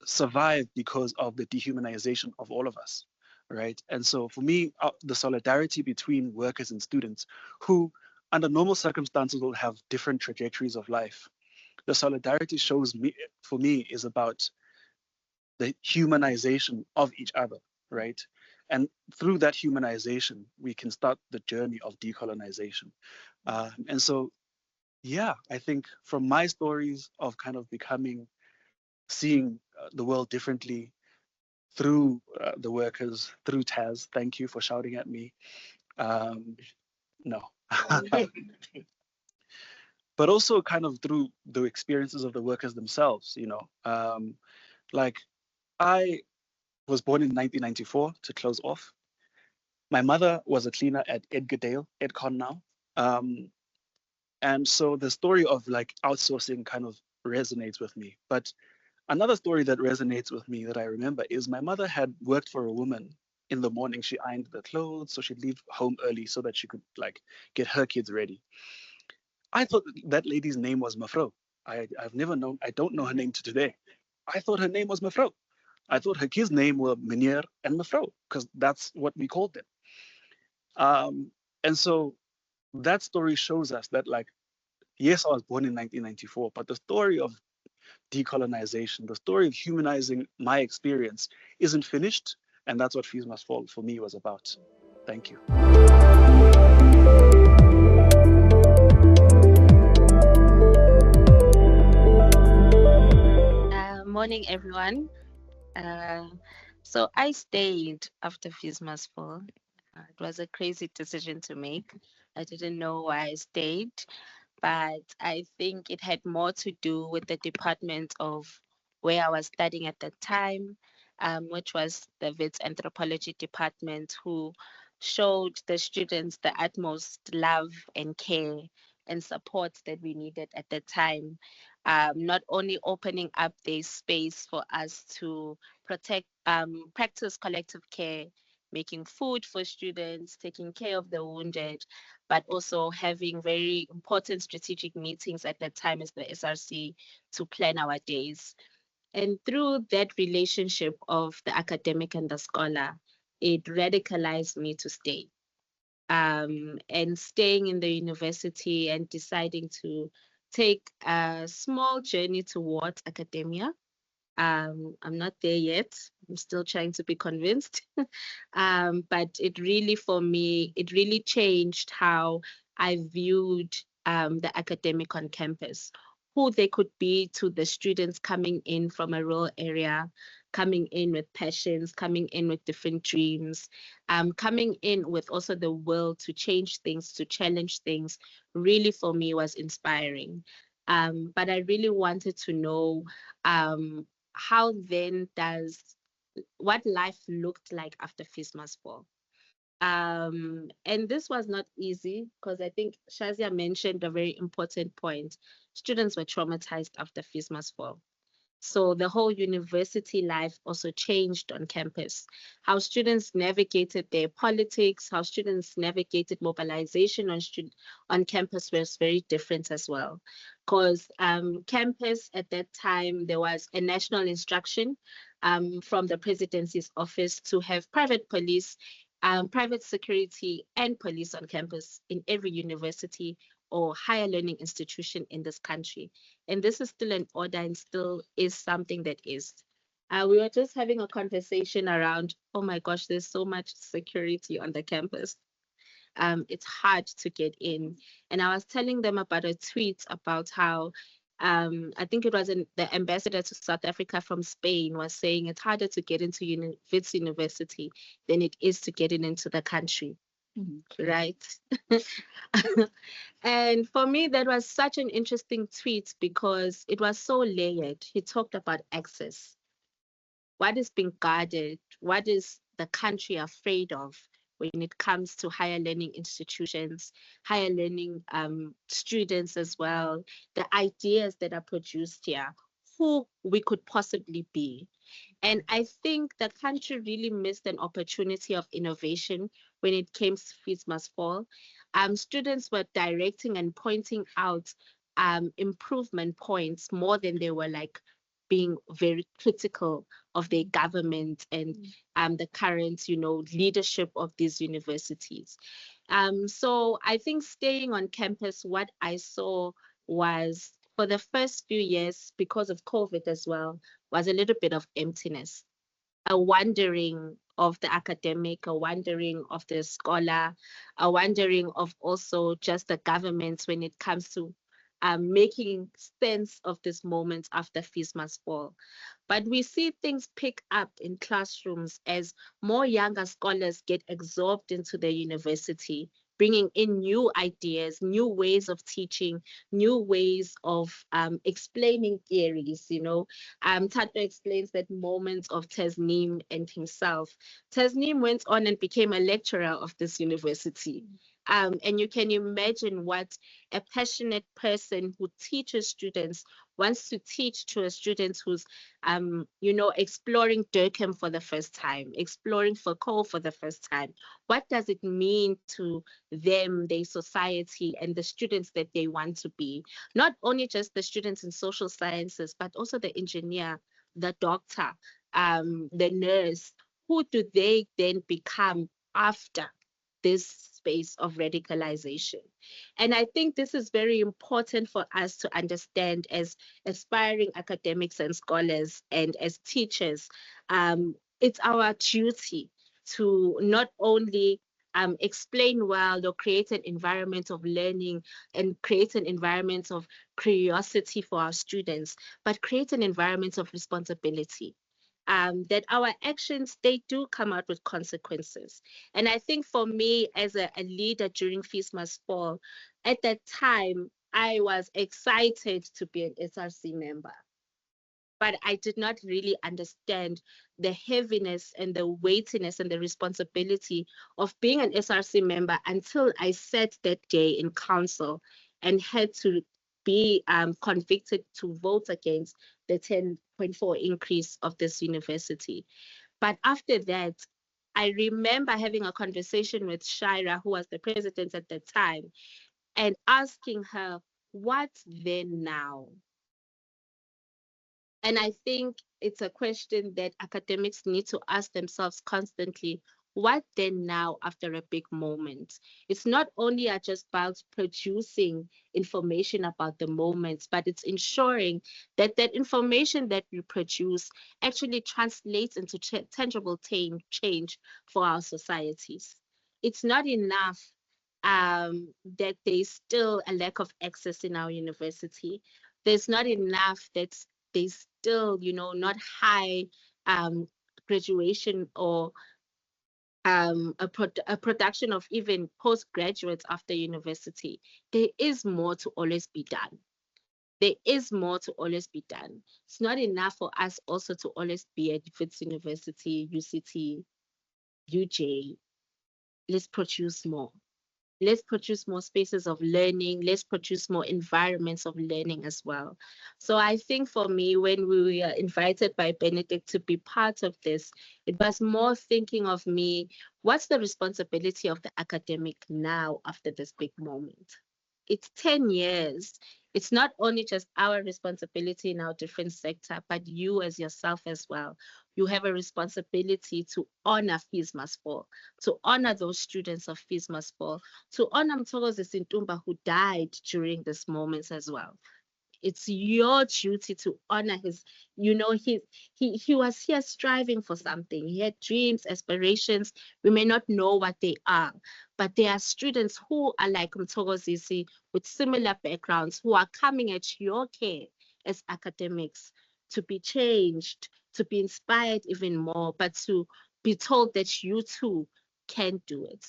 survive because of the dehumanization of all of us, right? And so for me, the solidarity between workers and students who under normal circumstances will have different trajectories of life. The solidarity for me, is about the humanization of each other, right? And through that humanization, we can start the journey of decolonization. And so, yeah, I think from my stories of kind of seeing the world differently through the workers, through Taz, thank you for shouting at me. No. But also kind of through the experiences of the workers themselves, like I was born in 1994, to close off. My mother was a cleaner at Edgardale, Edcon now. And so the story of like outsourcing kind of resonates with me. But another story that resonates with me that I remember is my mother had worked for a woman in the morning. She ironed the clothes, so she'd leave home early so that she could like get her kids ready. I thought that lady's name was Mafro. I've never known, I don't know her name to today. I thought her name was Mafro. I thought her kids' name were Meneer and Mafro, because that's what we called them. And so that story shows us that, like, yes, I was born in 1994, but the story of decolonization, the story of humanizing my experience isn't finished. And that's what Fees Must Fall for me was about. Thank you. Morning, everyone. So I stayed after Fees Must Fall. It was a crazy decision to make. I didn't know why I stayed, but I think it had more to do with the department of where I was studying at the time, which was the Wits Anthropology department, who showed the students the utmost love and care and support that we needed at the time. Not only opening up their space for us to practice collective care, making food for students, taking care of the wounded, but also having very important strategic meetings at that time as the SRC to plan our days. And through that relationship of the academic and the scholar, it radicalized me to stay. And staying in the university and deciding to take a small journey towards academia. I'm not there yet. I'm still trying to be convinced. But it really, for me, it really changed how I viewed the academic on campus, who they could be to the students coming in from a rural area, coming in with passions, coming in with different dreams, coming in with also the will to change things, to challenge things, really for me was inspiring. But I really wanted to know how then does what life looked like after Fees Must Fall. And this was not easy because I think Shaazia mentioned a very important point. Students were traumatized after Fees Must Fall. So the whole university life also changed on campus. How students navigated their politics, how students navigated mobilization on campus was very different as well. Because campus at that time, there was a national instruction from the presidency's office to have private police, private security, and police on campus in every university or higher learning institution in this country. And this is still an order and still is something that is. We were just having a conversation around, oh my gosh, there's so much security on the campus. It's hard to get in. And I was telling them about a tweet about how I think it was the ambassador to South Africa from Spain was saying it's harder to get into Wits University than it is to get into the country. Right. And for me, that was such an interesting tweet because it was so layered. He talked about access. What is being guarded? What is the country afraid of when it comes to higher learning institutions, higher learning students as well, the ideas that are produced here? who we could possibly be. And I think the country really missed an opportunity of innovation when it came to Fees Must Fall. Students were directing and pointing out improvement points more than they were like being very critical of their government and the current, leadership of these universities. So I think staying on campus, what I saw was for the first few years, because of COVID as well, was a little bit of emptiness, a wandering of the academic, a wandering of the scholar, a wandering of also just the governments when it comes to making sense of this moment after Fees Must Fall. But we see things pick up in classrooms as more younger scholars get absorbed into the university, bringing in new ideas, new ways of teaching, new ways of explaining theories. Thato explains that moment of Tasneem and himself. Tasneem went on and became a lecturer of this university. And you can imagine what a passionate person who teaches students wants to teach to a student who's, exploring Durkheim for the first time, exploring Foucault for the first time. What does it mean to them, their society, and the students that they want to be? Not only just the students in social sciences, but also the engineer, the doctor, the nurse. Who do they then become after this space of radicalization? And I think this is very important for us to understand as aspiring academics and scholars and as teachers. It's our duty to not only explain well or create an environment of learning and create an environment of curiosity for our students, but create an environment of responsibility. That our actions, they do come out with consequences. And I think for me as a leader during Fees Must Fall, at that time, I was excited to be an SRC member, but I did not really understand the heaviness and the weightiness and the responsibility of being an SRC member until I sat that day in council and had to be convicted to vote against the 10.4 increase of this university. But after that, I remember having a conversation with Shaira, who was the president at the time, and asking her, what then now? And I think it's a question that academics need to ask themselves constantly. What then now after a big moment? It's not only just about producing information about the moments, but it's ensuring that that information that we produce actually translates into tangible change for our societies. It's not enough that there's still a lack of access in our university. There's not enough that there's still, not high graduation or a production of even postgraduates after university. There is more to always be done. There is more to always be done. It's not enough for us also to always be at Wits University, UCT, UJ. Let's produce more. Let's produce more spaces of learning. Let's produce more environments of learning as well. So I think for me, when we were invited by Benedict to be part of this, it was more thinking of me, what's the responsibility of the academic now after this big moment? It's 10 years. It's not only just our responsibility in our different sector, but you as yourself as well. You have a responsibility to honor Fees Must Fall, to honor those students of Fees Must Fall, to honor Mthokozi Sintumba who died during this moment as well. It's your duty to honor his, he was here striving for something. He had dreams, aspirations. We may not know what they are, but there are students who are like Mthokozi with similar backgrounds who are coming at your care as academics to be changed, to be inspired even more, but to be told that you too can do it.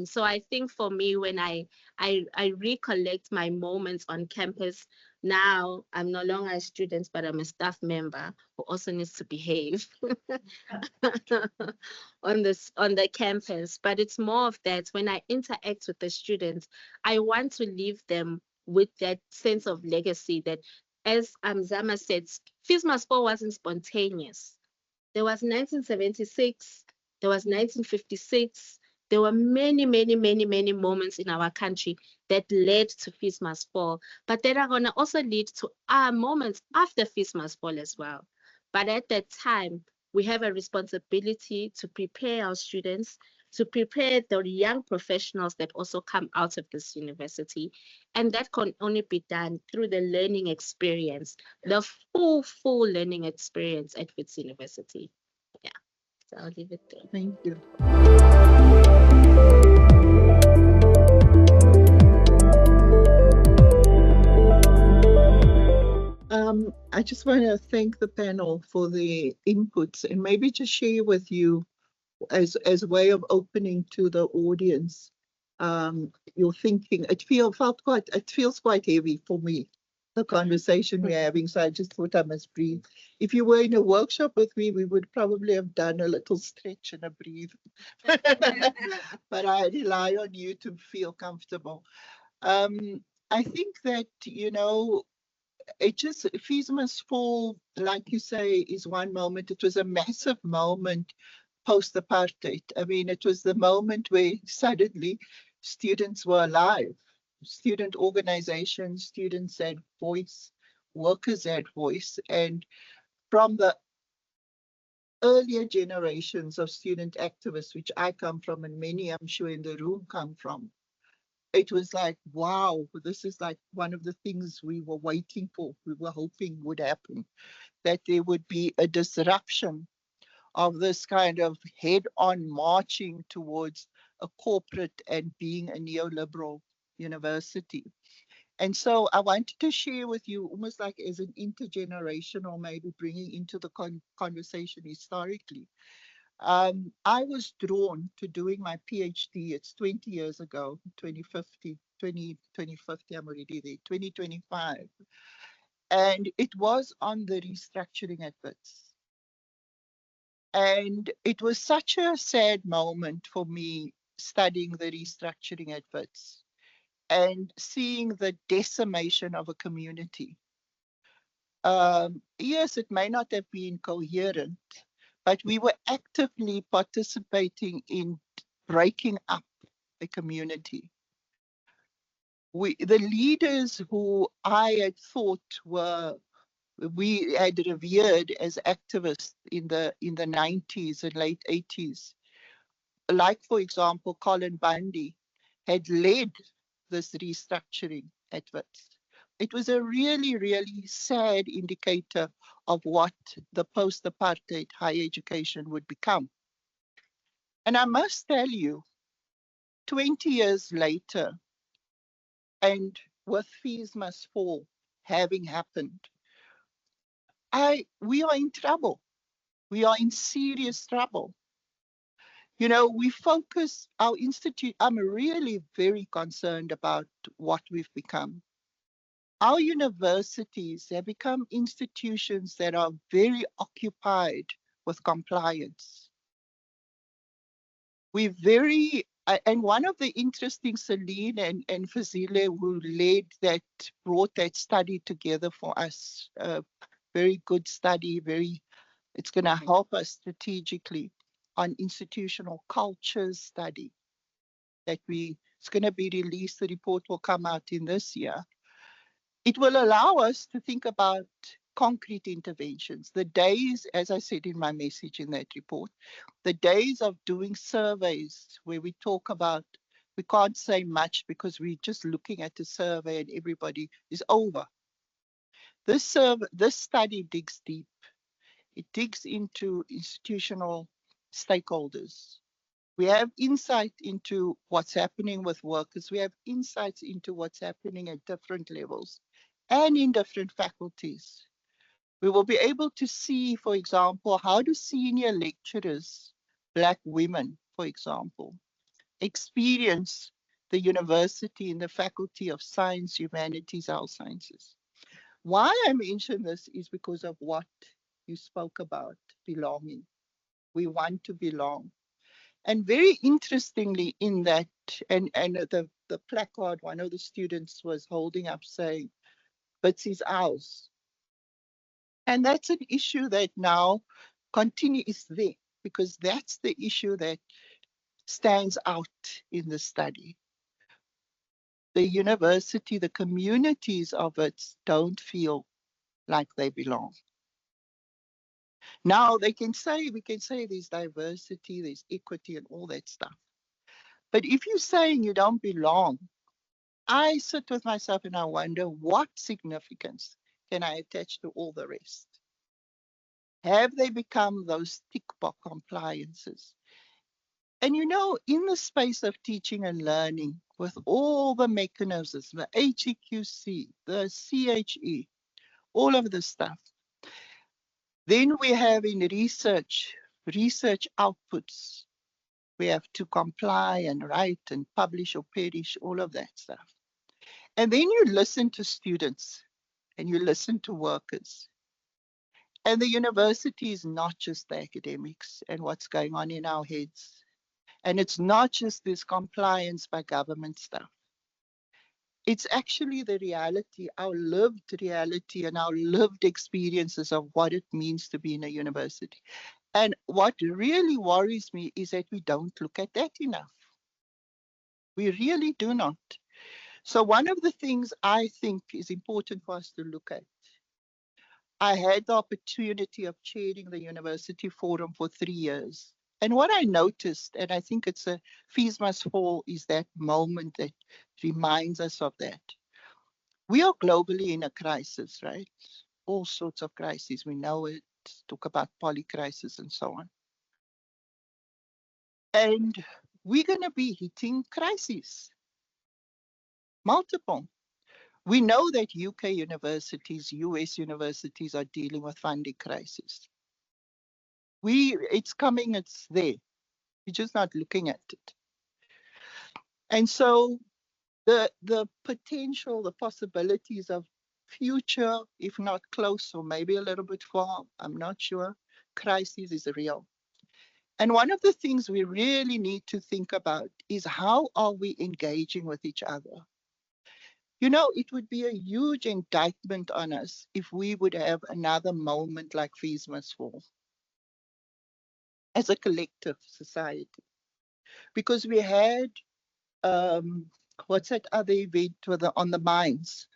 So I think for me, when I recollect my moments on campus, now I'm no longer a student, but I'm a staff member who also needs to behave on the campus. But it's more of that when I interact with the students, I want to leave them with that sense of legacy that as Zama said, FISMAS 4 wasn't spontaneous. There was 1976, there was 1956. There were many, many, many, many moments in our country that led to FISMAS 4, but that are going to also lead to our moments after FISMAS 4 as well. But at that time, we have a responsibility to prepare our students, to prepare the young professionals that also come out of this university. And that can only be done through the learning experience, the full learning experience at Wits University. Yeah, so I'll leave it there. Thank you. I just want to thank the panel for the inputs and maybe just share with you as a way of opening to the audience your thinking. It feels quite heavy for me, the conversation we're having. So I just thought I must breathe. If you were in a workshop with me, we would probably have done a little stretch and a breathe. But I rely on you to feel comfortable. I think that, you know, it just, FISMAS 4, like you say, is one moment. It was a massive moment post-apartheid. I mean, it was the moment where suddenly students were alive. Student organizations, students had voice, workers had voice. And from the earlier generations of student activists, which I come from, and many I'm sure in the room come from, it was like, wow, this is like one of the things we were waiting for, we were hoping would happen, that there would be a disruption of this kind of head-on marching towards a corporate and being a neoliberal university. And so I wanted to share with you, almost like as an intergenerational, maybe bringing into the conversation historically. I was drawn to doing my PhD, it's 20 years ago, 2050, I'm already there, 2025. And it was on the restructuring at Wits. And it was such a sad moment for me studying the restructuring at Wits and seeing the decimation of a community. Yes, it may not have been coherent, but we were actively participating in breaking up the community. The leaders who I had thought we had revered as activists in the 90s and late 80s, like, for example, Colin Bundy, had led this restructuring at Wits. It was a really, really sad indicator of what the post-apartheid higher education would become. And I must tell you, 20 years later, and with FISMAS 4 having happened, we are in trouble. We are in serious trouble. You know, we focus our institute. I'm really very concerned about what we've become. Our universities have become institutions that are very occupied with compliance. We're very, and one of the interesting, Celine and Fazile, who brought that study together for us, very good study, it's going to help us strategically on institutional cultures study it's going to be released. The report will come out in this year. It will allow us to think about concrete interventions. The days, as I said in my message in that report, the days of doing surveys where we talk about, we can't say much because we're just looking at the survey and everybody is over. This study digs deep. It digs into institutional stakeholders. We have insight into what's happening with workers. We have insights into what's happening at different levels and in different faculties. We will be able to see, for example, how do senior lecturers, Black women, for example, experience the university in the Faculty of Science, Humanities, Health Sciences. Why I mention this is because of what you spoke about, belonging. We want to belong. And very interestingly in that, and the placard, one of the students was holding up saying, Wits is ours. And that's an issue that now is there, because that's the issue that stands out in the study. The university, the communities of it don't feel like they belong. Now we can say there's diversity, there's equity and all that stuff. But if you're saying you don't belong, I sit with myself and I wonder, what significance can I attach to all the rest? Have they become those tick box compliances? And you know, in the space of teaching and learning, with all the mechanisms, the HEQC, the CHE, all of this stuff, then we have in research outputs. We have to comply and write and publish or perish, all of that stuff. And then you listen to students and you listen to workers. And the university is not just the academics and what's going on in our heads. And it's not just this compliance by government stuff. It's actually the reality, our lived reality and our lived experiences of what it means to be in a university. And what really worries me is that we don't look at that enough. We really do not. So one of the things I think is important for us to look at, I had the opportunity of chairing the university forum for 3 years. And what I noticed, and I think it's a Fees Must Fall, is that moment that reminds us of that. We are globally in a crisis, right? All sorts of crises. We know it, talk about polycrisis and so on. And we're going to be hitting crises, multiple. We know that UK universities, US universities are dealing with funding crisis. It's coming, it's there. We're just not looking at it. And so the potential, the possibilities of future, if not close or maybe a little bit far, I'm not sure, crisis is real. And one of the things we really need to think about is, how are we engaging with each other? You know, it would be a huge indictment on us if we would have another moment like Fees Must Fall as a collective society. Because we had, what's that other event on the mines?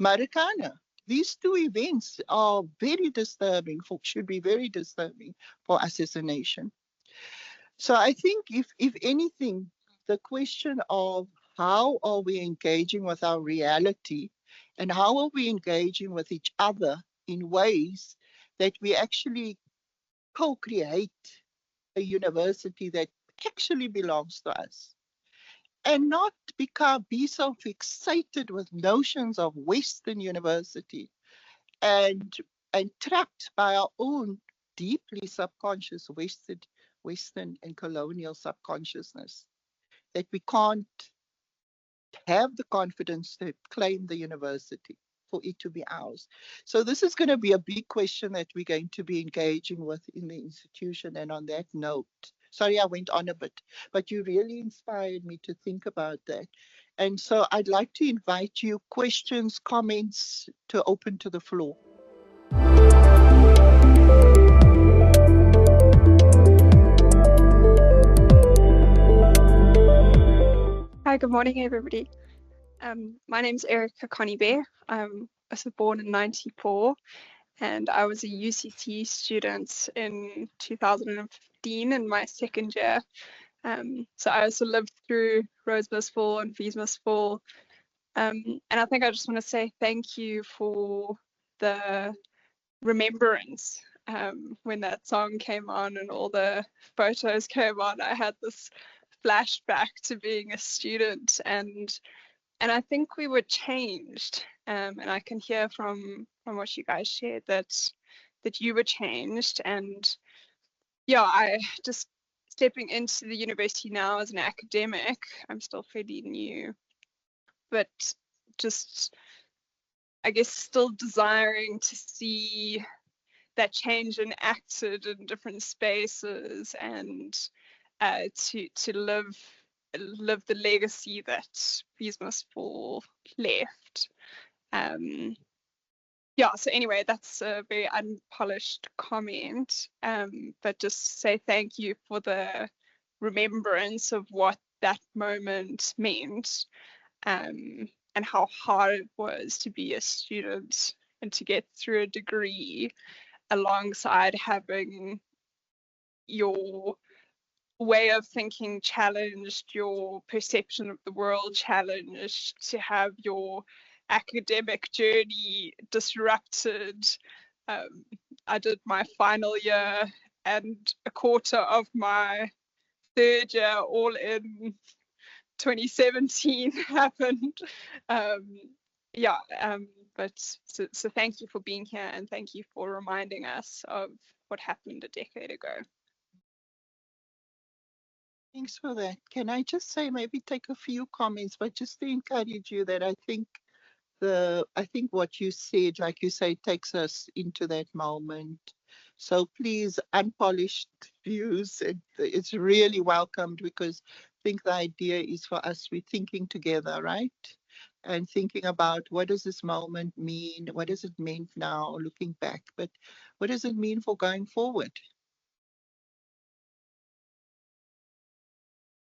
Marikana. These two events are very disturbing, should be very disturbing for us as a nation. So I think if anything, the question of how are we engaging with our reality and how are we engaging with each other in ways that we actually co-create a university that actually belongs to us, and not be so fixated with notions of Western university and trapped by our own deeply subconscious Western and colonial subconsciousness, that we can't have the confidence to claim the university for it to be ours. So this is going to be a big question that we're going to be engaging with in the institution. And on that note, sorry I went on a bit, but you really inspired me to think about that. And so I'd like to invite you, questions, comments, to open to the floor. Hi, good morning, everybody. My name's Erica Connie Bear. I was born in '94, and I was a UCC student in 2015 in my second year. So I also lived through Rose Must Fall and Fees Must Fall. And I think I just want to say thank you for the remembrance. When that song came on and all the photos came on, I had this flashback to being a student, and I think we were changed, and I can hear from what you guys shared that you were changed. And yeah, I just stepping into the university now as an academic, I'm still fairly new, but just I guess still desiring to see that change enacted in different spaces, and to live the legacy that Fees Must Fall left. yeah, so anyway, that's a very unpolished comment, but just say thank you for the remembrance of what that moment meant, and how hard it was to be a student and to get through a degree alongside having your way of thinking challenged, your perception of the world challenged, to have your academic journey disrupted. I did my final year and a quarter of my third year all in 2017 happened. But so thank you for being here, and thank you for reminding us of what happened a decade ago. Thanks for that. Can I just say, maybe take a few comments, but just to encourage you that I think what you said, like you say, takes us into that moment. So please, unpolished views, it's really welcomed, because I think the idea is for us, we're thinking together, right? And thinking about, what does this moment mean? What does it mean now, looking back? But what does it mean for going forward?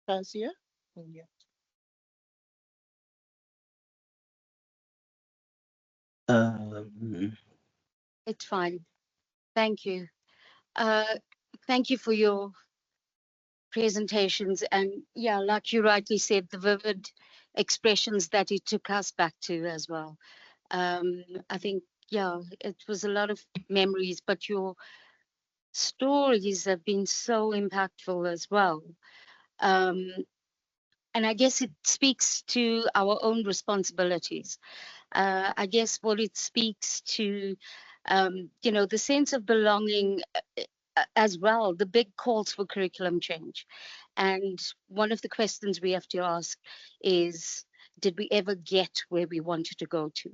Shaazia? Yeah. It's fine. Thank you. Thank you for your presentations. And yeah, like you rightly said, the vivid expressions that it took us back to as well. I think, yeah, it was a lot of memories, but your stories have been so impactful as well. And I guess it speaks to our own responsibilities. I guess what it speaks to, the sense of belonging as well, the big calls for curriculum change. And one of the questions we have to ask is, did we ever get where we wanted to go to?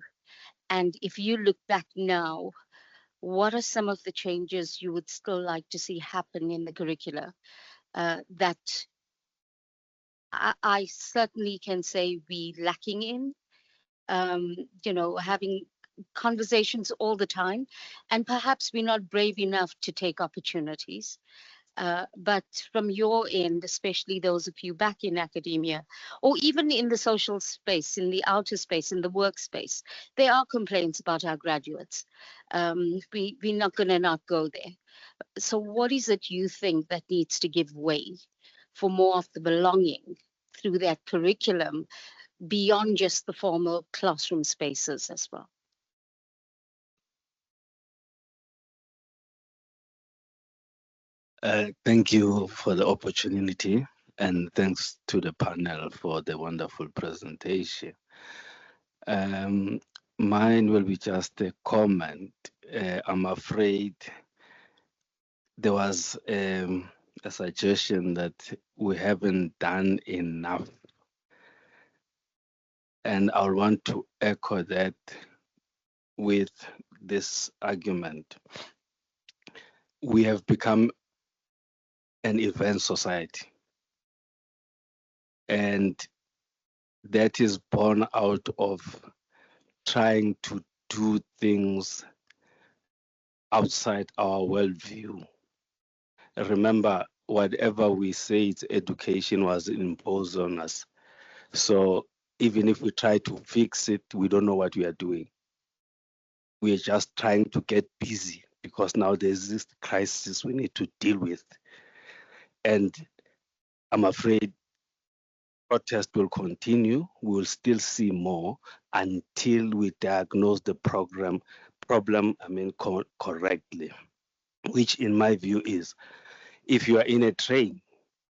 And if you look back now, what are some of the changes you would still like to see happen in the curricula that I certainly can say we lacking in? Having conversations all the time, and perhaps we're not brave enough to take opportunities. But from your end, especially those of you back in academia, or even in the social space, in the outer space, in the workspace, there are complaints about our graduates. We're not going to not go there. So what is it you think that needs to give way for more of the belonging through that curriculum beyond just the formal classroom spaces as well? Thank you for the opportunity, and thanks to the panel for the wonderful presentation. Mine will be just a comment. I'm afraid there was a suggestion that we haven't done enough. And I want to echo that with this argument. We have become an event society. And that is born out of trying to do things outside our worldview. Remember, whatever we say, it's education was imposed on us. So even if we try to fix it, we don't know what we are doing. We are just trying to get busy because now there's this crisis we need to deal with. And I'm afraid protest will continue. We will still see more until we diagnose the problem correctly, which in my view is, if you are in a train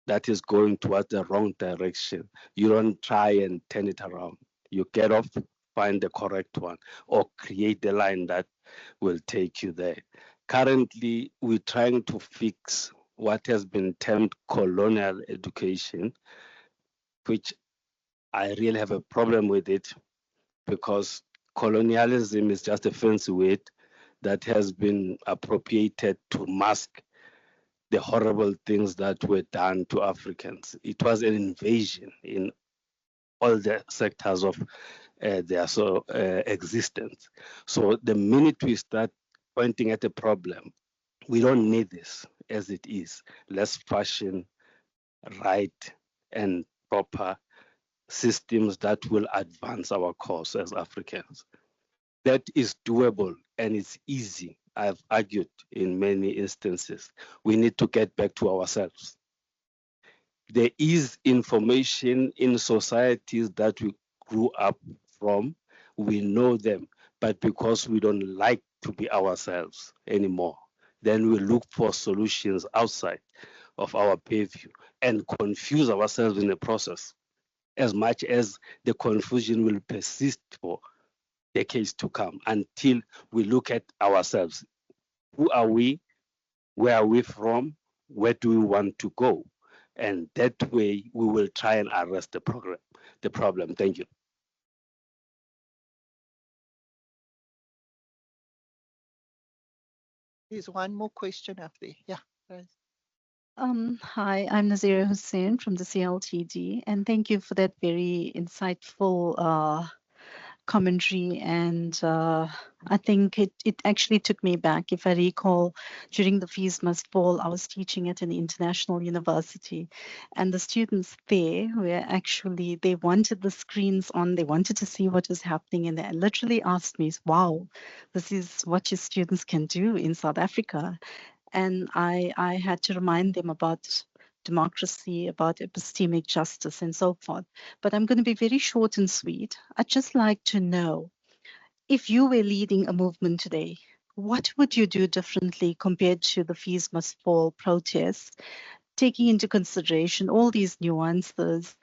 that is going towards the wrong direction, you don't try and turn it around. You get off, find the correct one, or create the line that will take you there. Currently, we're trying to fix what has been termed colonial education, which I really have a problem with it, because colonialism is just a fancy word that has been appropriated to mask the horrible things that were done to Africans. It was an invasion in all the sectors of their existence. So the minute we start pointing at a problem, we don't need this as it is. Let's fashion right and proper systems that will advance our cause as Africans. That is doable and it's easy. I've argued in many instances. We need to get back to ourselves. There is information in societies that we grew up from. We know them, but because we don't like to be ourselves anymore, then we look for solutions outside of our purview and confuse ourselves in the process, as much as the confusion will persist for decades to come until we look at ourselves. Who are we? Where are we from? Where do we want to go? And that way we will try and arrest the problem. Thank you. There's one more question up there. Yeah. Rose. Hi, I'm Nazira Hussain from the CLTD, and thank you for that very insightful commentary. And I think it actually took me back. If I recall, during the Fees Must Fall, I was teaching at an international university, and the students there were actually, they wanted the screens on, they wanted to see what was happening, and they literally asked me, wow, this is what your students can do in South Africa. And I had to remind them about democracy, about epistemic justice, and so forth. But I'm going to be very short and sweet. I'd just like to know, if you were leading a movement today, what would you do differently compared to the Fees Must Fall protests, taking into consideration all these nuances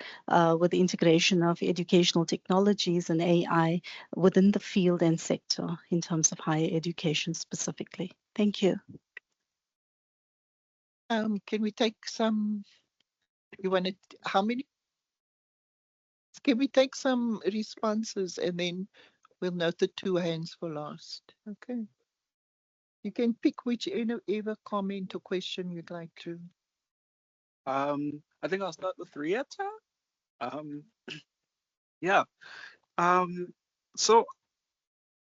with the integration of educational technologies and AI within the field and sector in terms of higher education specifically? Thank you. Can we take some? You want to? How many? Can we take some responses and then we'll note the 2 hands for last? Okay. You can pick whichever comment or question you'd like to. I think I'll start with Rieta. Yeah. So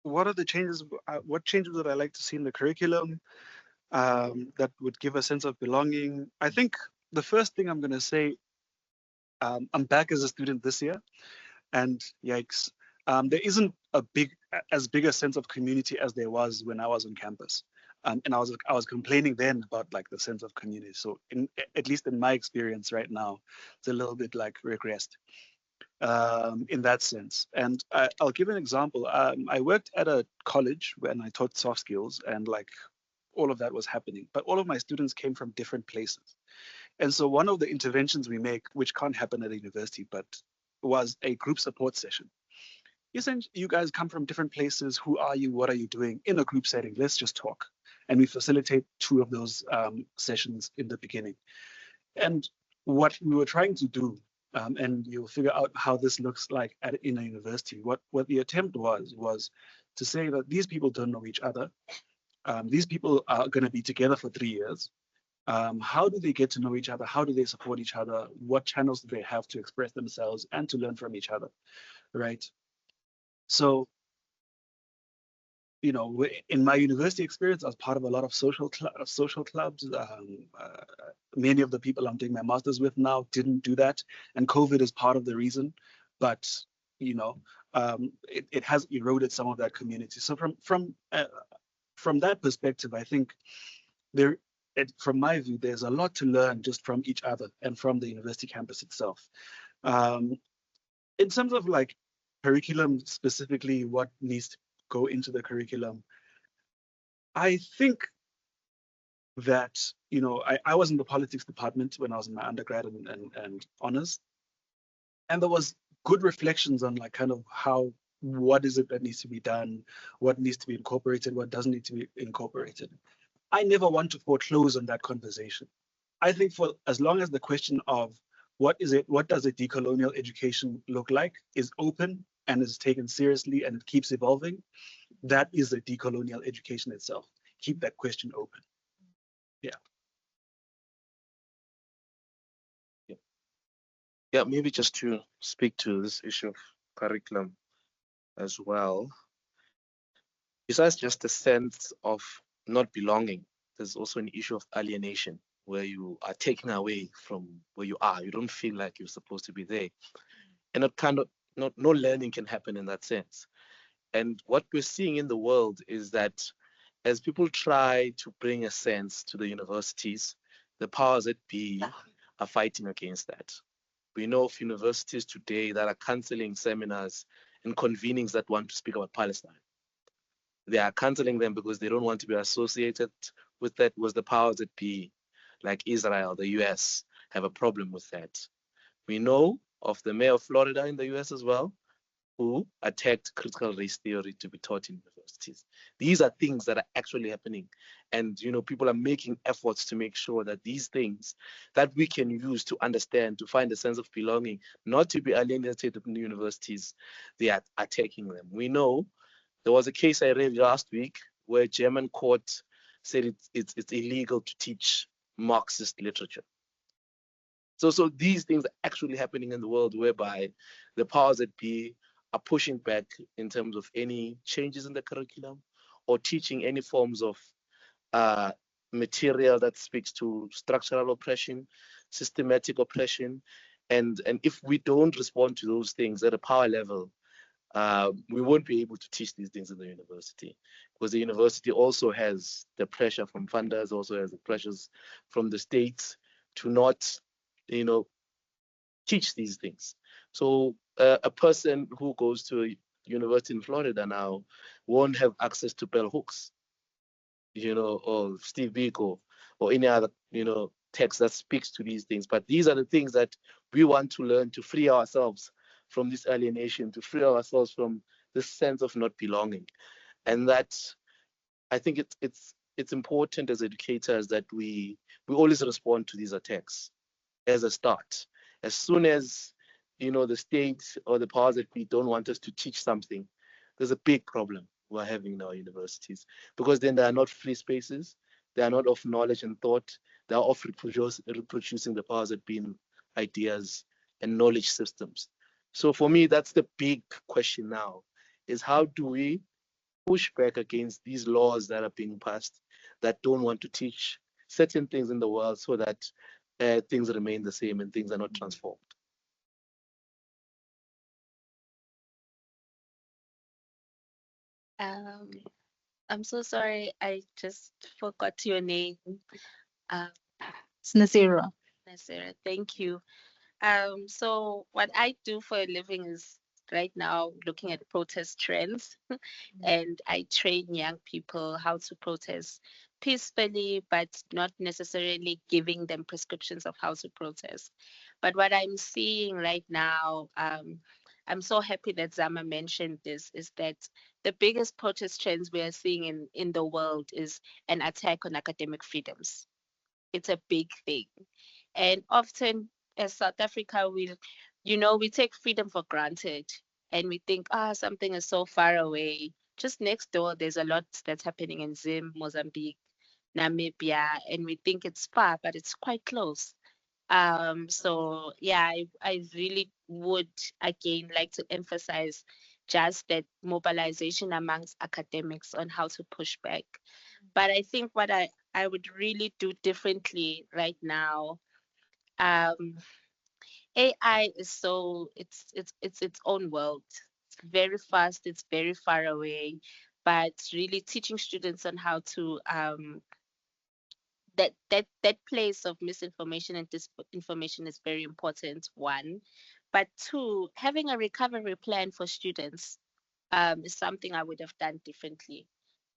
what are the changes? What changes would I like to see in the curriculum that would give a sense of belonging? I think the first thing I'm going to say, I'm back as a student this year, and yikes, there isn't as big a sense of community as there was when I was on campus. And I was complaining then about like the sense of community. So at least in my experience right now, it's a little bit like regressed in that sense. And I'll give an example. I worked at a college when I taught soft skills, and like all of that was happening. But all of my students came from different places. And so one of the interventions we make, which can't happen at a university, but was a group support session. Essentially, you guys come from different places. Who are you? What are you doing in a group setting? Let's just talk. And we facilitate 2 of those sessions in the beginning. And what we were trying to do, and you'll figure out how this looks like in a university, what the attempt was to say that these people don't know each other. These people are going to be together for 3 years. How do they get to know each other? How do they support each other? What channels do they have to express themselves and to learn from each other, right? So, you know, in my university experience, I was part of a lot of social clubs. Many of the people I'm doing my master's with now didn't do that, and COVID is part of the reason. But you know, it has eroded some of that community. So from that perspective, I think from my view, there's a lot to learn just from each other and from the university campus itself. In terms of like curriculum specifically, what needs to go into the curriculum, I think that, you know, I was in the politics department when I was in my undergrad and honors, and there was good reflections on like kind of what is it that needs to be done, what needs to be incorporated, what doesn't need to be incorporated. I never want to foreclose on that conversation. I think for as long as the question of what does a decolonial education look like is open and is taken seriously and it keeps evolving, that is a decolonial education itself. Keep that question open. Yeah, maybe just to speak to this issue of curriculum. as well. Besides just the sense of not belonging, there's also an issue of alienation where you are taken away from where you are. You don't feel like you're supposed to be there. And it kind of no learning can happen in that sense. And what we're seeing in the world is that as people try to bring a sense to the universities, the powers that be are fighting against that. We know of universities today that are canceling seminars and convenings that want to speak about Palestine. They are canceling them because they don't want to be associated with that, with the powers that be, like Israel, the US, have a problem with that. We know of the mayor of Florida in the US as well, who attacked critical race theory to be taught in universities. These are things that are actually happening. And people are making efforts to make sure that these things that we can use to understand, to find a sense of belonging, not to be alienated in the universities, they are taking them. We know there was a case I read last week where a German court said it's illegal to teach Marxist literature. So these things are actually happening in the world whereby the powers that be are pushing back in terms of any changes in the curriculum or teaching any forms of material that speaks to structural oppression, systematic oppression. And if we don't respond to those things at a power level, we won't be able to teach these things in the university, because the university also has the pressure from funders, also has the pressures from the states to not teach these things. So a person who goes to a university in Florida now won't have access to bell hooks, or Steve Biko or any other, text that speaks to these things. But these are the things that we want to learn to free ourselves from this alienation, to free ourselves from this sense of not belonging. And that I think it's important as educators that we always respond to these attacks as a start. As soon as the state or the powers that be don't want us to teach something, there's a big problem we're having in our universities, because then they are not free spaces, they are not of knowledge and thought, they are of reproducing the powers that be in ideas and knowledge systems. So for me, that's the big question now, is how do we push back against these laws that are being passed that don't want to teach certain things in the world so that things remain the same and things are not transformed. I'm so sorry, I just forgot your name. It's Nazira. Nasira, thank you. So what I do for a living is right now looking at protest trends, and I train young people how to protest peacefully, but not necessarily giving them prescriptions of how to protest. But what I'm seeing right now, I'm so happy that Zama mentioned this, is that the biggest protest trends we are seeing in the world is an attack on academic freedoms. It's a big thing. And often as South Africa, we take freedom for granted, and we think, something is so far away. Just next door, there's a lot that's happening in Zim, Mozambique, Namibia, and we think it's far, but it's quite close. So yeah, I really would again like to emphasize just that mobilization amongst academics on how to push back. But I think what I would really do differently right now, AI is it's its own world. It's very fast, it's very far away, but really teaching students on how to that place of misinformation and disinformation is very important, one. But two, having a recovery plan for students is something I would have done differently.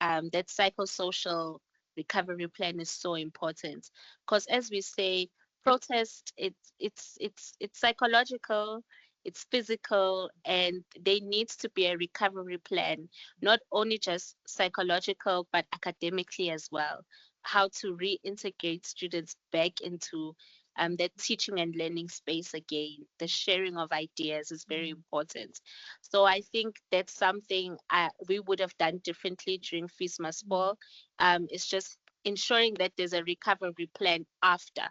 That psychosocial recovery plan is so important, because as we say, protest it's psychological, it's physical, and there needs to be a recovery plan, not only just psychological but academically as well. How to reintegrate students back into that teaching and learning space again. The sharing of ideas is very important. So I think that's something we would have done differently during Christmas ball. It's just ensuring that there's a recovery plan after.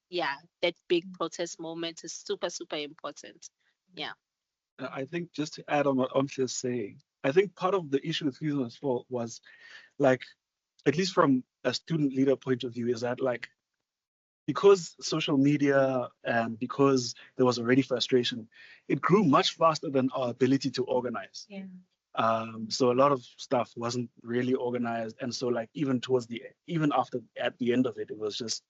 Yeah, that big protest moment is super, super important. Yeah. I think just to add on what Omhle is saying, I think part of the issue with Fees Fall was like, at least from a student leader point of view, is that like, because social media and because there was already frustration, it grew much faster than our ability to organize. Yeah. So a lot of stuff wasn't really organized. And so like even after at the end of it, it was just,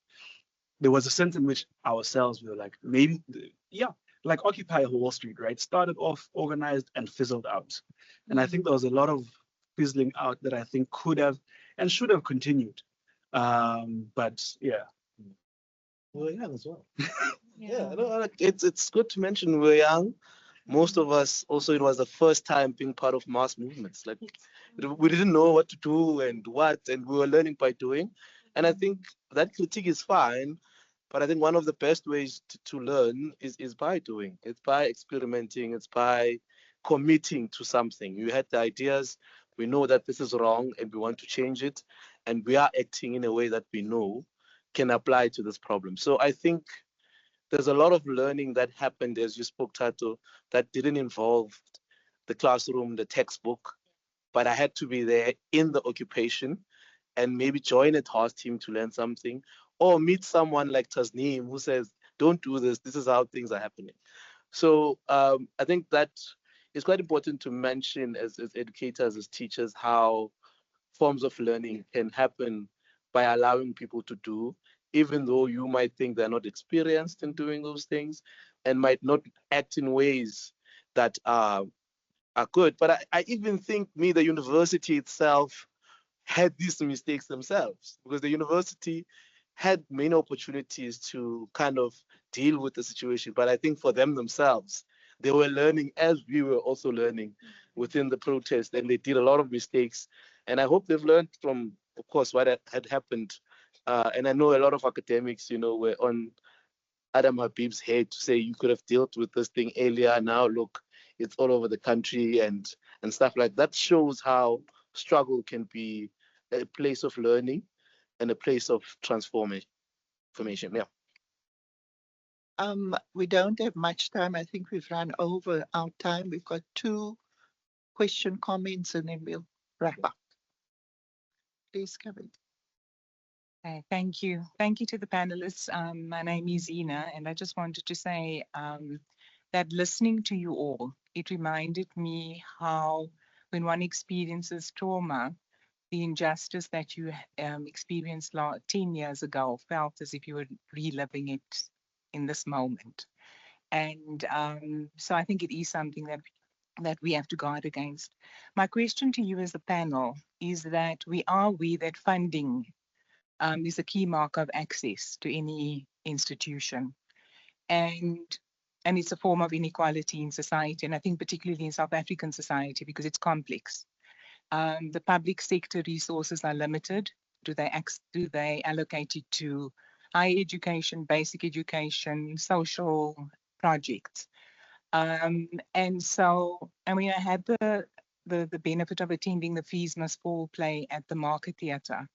there was a sense in which ourselves, we were like, maybe, yeah, like Occupy Wall Street, right? Started off organized and fizzled out. And I think there was a lot of fizzling out that I think could have and should have continued. But yeah. We're young as well. Yeah, no, like, it's good to mention we're young. Most of us also, it was the first time being part of mass movements. Like we didn't know what to do and we were learning by doing. And I think that critique is fine, but I think one of the best ways to learn is by doing. It's by experimenting. It's by committing to something. You had the ideas. We know that this is wrong and we want to change it, and we are acting in a way that we know can apply to this problem. So I think there's a lot of learning that happened, as you spoke, Thato, that didn't involve the classroom, the textbook, but I had to be there in the occupation and maybe join a task team to learn something, or meet someone like Tasneem who says, don't do this, this is how things are happening. So I think that it's quite important to mention as educators, as teachers, how forms of learning can happen by allowing people to do, even though you might think they're not experienced in doing those things and might not act in ways that are good. But I even think the university itself had these mistakes themselves, because the university had many opportunities to kind of deal with the situation. But I think for them themselves, they were learning as we were also learning within the protest, and they did a lot of mistakes. And I hope they've learned from, of course, what had happened. And I know a lot of academics, were on Adam Habib's head to say you could have dealt with this thing earlier. Now look, it's all over the country and stuff like that. Shows how struggle can be a place of learning and a place of transformation. Yeah. We don't have much time. I think we've run over our time. We've got 2 question comments and then we'll wrap up. Please, Kevin. Thank you. Thank you to the panelists. My name is Ina, and I just wanted to say that listening to you all, it reminded me how when one experiences trauma, the injustice that you experienced 10 years ago felt as if you were reliving it in this moment. And so I think it is something that we have to guard against. My question to you as a panel is that we are aware that funding is a key marker of access to any institution. And it's a form of inequality in society, and I think particularly in South African society, because it's complex. The public sector resources are limited. Do they allocate it to higher education, basic education, social projects? And I had the benefit of attending the Fees Must Fall play at the Market Theatre.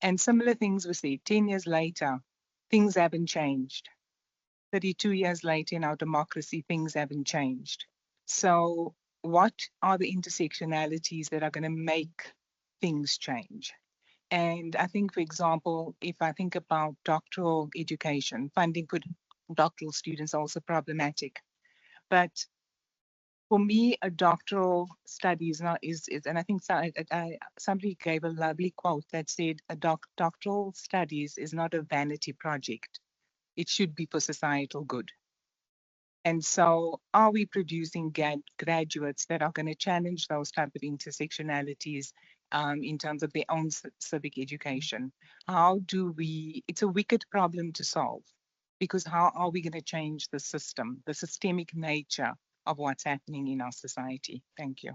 And similar things were said. 10 years later, things haven't changed. 32 years later in our democracy, things haven't changed. So what are the intersectionalities that are going to make things change? And I think, for example, if I think about doctoral education, funding for doctoral students are also problematic. But for me, a doctoral study is not, and I think somebody gave a lovely quote that said, a doctoral studies is not a vanity project. It should be for societal good. And so are we producing graduates that are going to challenge those type of intersectionalities in terms of their own civic education? It's a wicked problem to solve, because how are we going to change the system, the systemic nature of what's happening in our society? Thank you.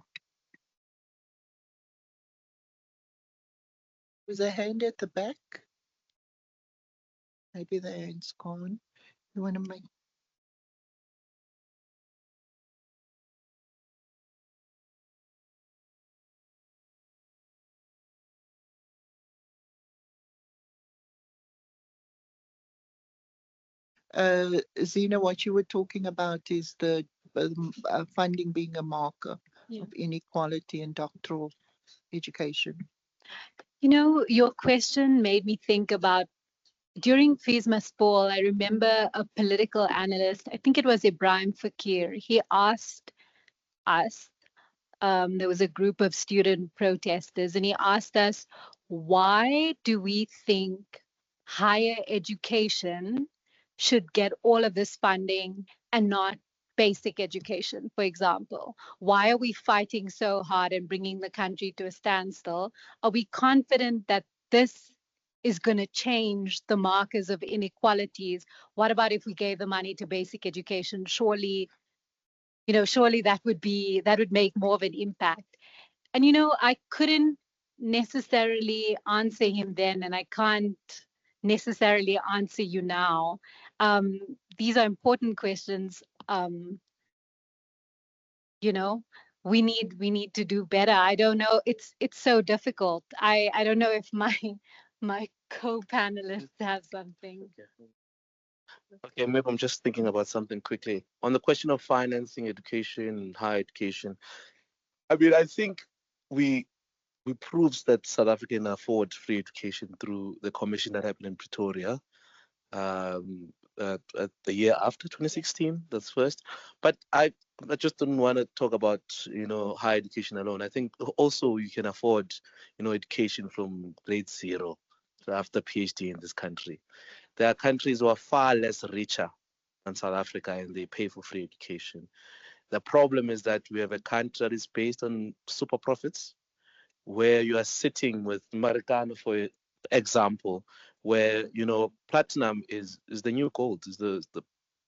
There's a hand at the back. Maybe the hand's gone. You want to make? Zina, what you were talking about is the funding being a marker Yeah. of inequality in doctoral education. You know, your question made me think about during FISMA's fall, I remember a political analyst, I think it was Ebrahim Fakir, he asked us, there was a group of student protesters, and he asked us, why do we think higher education should get all of this funding and not basic education, for example? Why are we fighting so hard and bringing the country to a standstill? Are we confident that this is going to change the markers of inequalities? What about if we gave the money to basic education? Surely, surely that would make more of an impact. And I couldn't necessarily answer him then, and I can't necessarily answer you now. These are important questions. You know, we need to do better. I don't know. It's so difficult. I don't know if my co-panelists have something. Okay, maybe I'm just thinking about something quickly. On the question of financing education and higher education, I mean, I think we proves that South Africa can afford free education through the commission that happened in Pretoria at the year after 2016. That's first. But I just don't want to talk about higher education alone. I think also you can afford education from grade zero after PhD in this country. There are countries who are far less richer than South Africa and they pay for free education. The problem is that we have a country that is based on super profits, where you are sitting with Marikana, for example, where platinum is the new gold, is the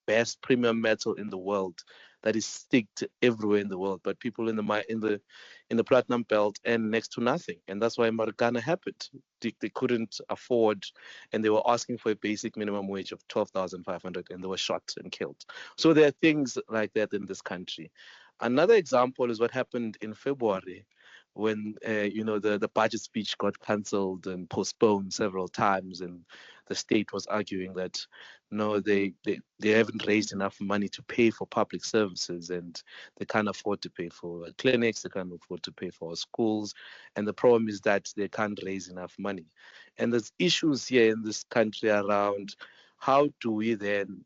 best premium metal in the world that is sticked everywhere in the world, but people in the platinum belt earn next to nothing, and that's why Marikana happened. They couldn't afford, and they were asking for a basic minimum wage of 12,500, and they were shot and killed. So there are things like that in this country. Another example is what happened in February when the budget speech got cancelled and postponed several times, and the state was arguing that no, they haven't raised enough money to pay for public services, and they can't afford to pay for clinics, they can't afford to pay for schools, and the problem is that they can't raise enough money. And there's issues here in this country around how do we then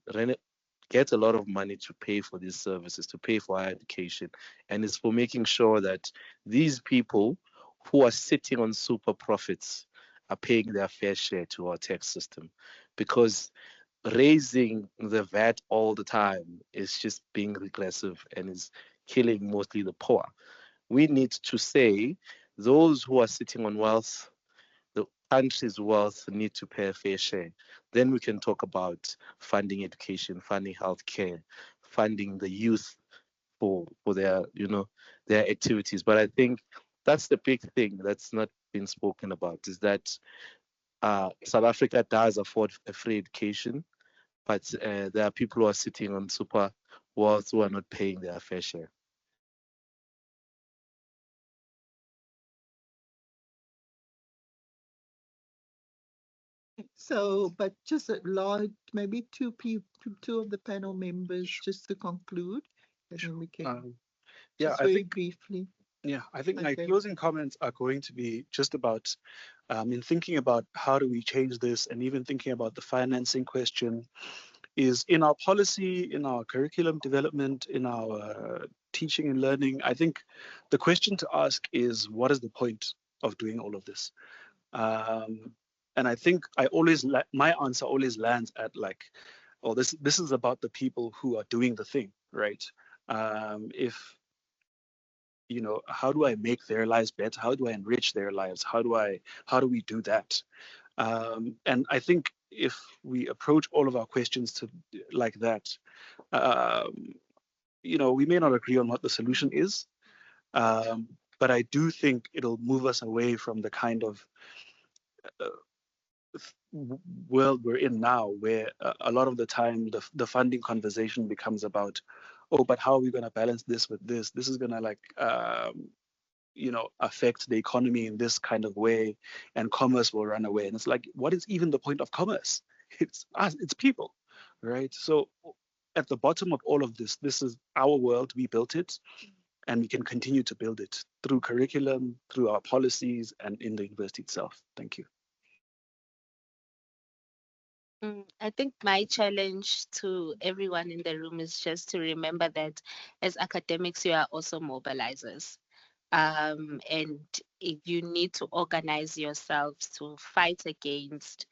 get a lot of money to pay for these services, to pay for higher education. And it's for making sure that these people who are sitting on super profits are paying their fair share to our tax system. Because raising the VAT all the time is just being regressive and is killing mostly the poor. We need to say those who are sitting on wealth, the country's wealth, need to pay a fair share. Then we can talk about funding education, funding healthcare, funding the youth for their their activities. But I think that's the big thing that's not been spoken about, is that South Africa does afford a free education, but there are people who are sitting on super wealth who are not paying their fair share. So, but just a large, maybe two of the panel members, just to conclude, and then we can Yeah, just I very think briefly. Yeah, I think my Okay. closing comments are going to be just about in thinking about how do we change this, and even thinking about the financing question is in our policy, in our curriculum development, in our teaching and learning. I think the question to ask is, what is the point of doing all of this? And I think my answer always lands at like, oh, this is about the people who are doing the thing, right? If how do I make their lives better? How do I enrich their lives? How do we do that? And I think if we approach all of our questions like that, we may not agree on what the solution is, but I do think it'll move us away from the kind of world we're in now, where a lot of the time the funding conversation becomes about, oh, but how are we going to balance this with this? This is going to affect the economy in this kind of way, and commerce will run away. And it's like, what is even the point of commerce? It's us, it's people, right? So, at the bottom of all of this, this is our world, we built it, and we can continue to build it through curriculum, through our policies, and in the university itself. Thank you. I think my challenge to everyone in the room is just to remember that as academics, you are also mobilizers. And if you need to organize yourselves to fight against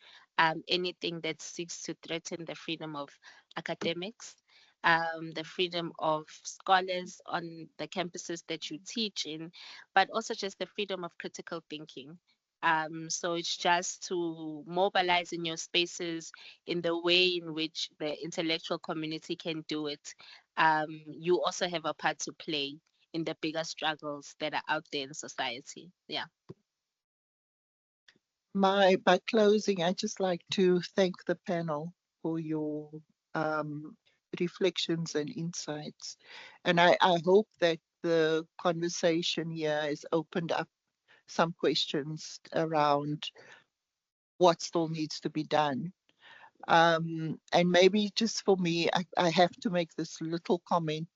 anything that seeks to threaten the freedom of academics, the freedom of scholars on the campuses that you teach in, but also just the freedom of critical thinking. So it's just to mobilize in your spaces in the way in which the intellectual community can do it. You also have a part to play in the bigger struggles that are out there in society. Yeah. By closing, I'd just like to thank the panel for your reflections and insights. And I hope that the conversation here has opened up some questions around what still needs to be done. And maybe just for me, I have to make this little comment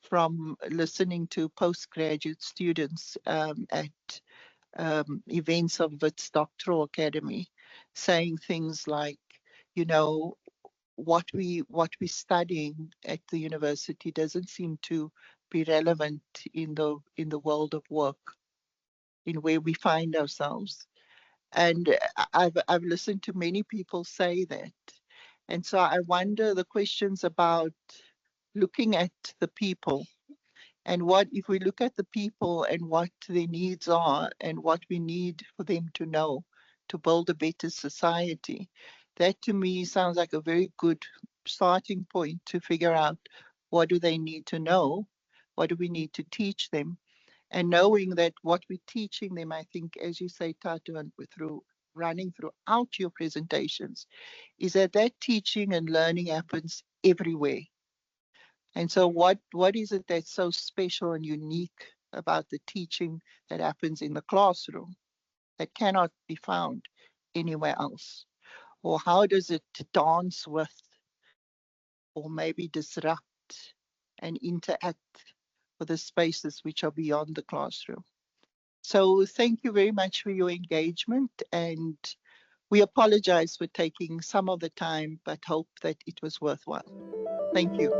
from listening to postgraduate students at events of Wits Doctoral Academy, saying things like, you know, what we're studying at the university doesn't seem to be relevant in the world of work, in where we find ourselves. And I've listened to many people say that. And so I wonder the questions about looking at the people, and what if we look at the people and what their needs are and what we need for them to know to build a better society. That to me sounds like a very good starting point to figure out what do they need to know, what do we need to teach them, and knowing that what we're teaching them, I think, as you say, Thato, and through running throughout your presentations, is that teaching and learning happens everywhere. And so what is it that's so special and unique about the teaching that happens in the classroom that cannot be found anywhere else? Or how does it dance with, or maybe disrupt and interact with the spaces which are beyond the classroom? So thank you very much for your engagement, and we apologize for taking some of the time, but hope that it was worthwhile. Thank you.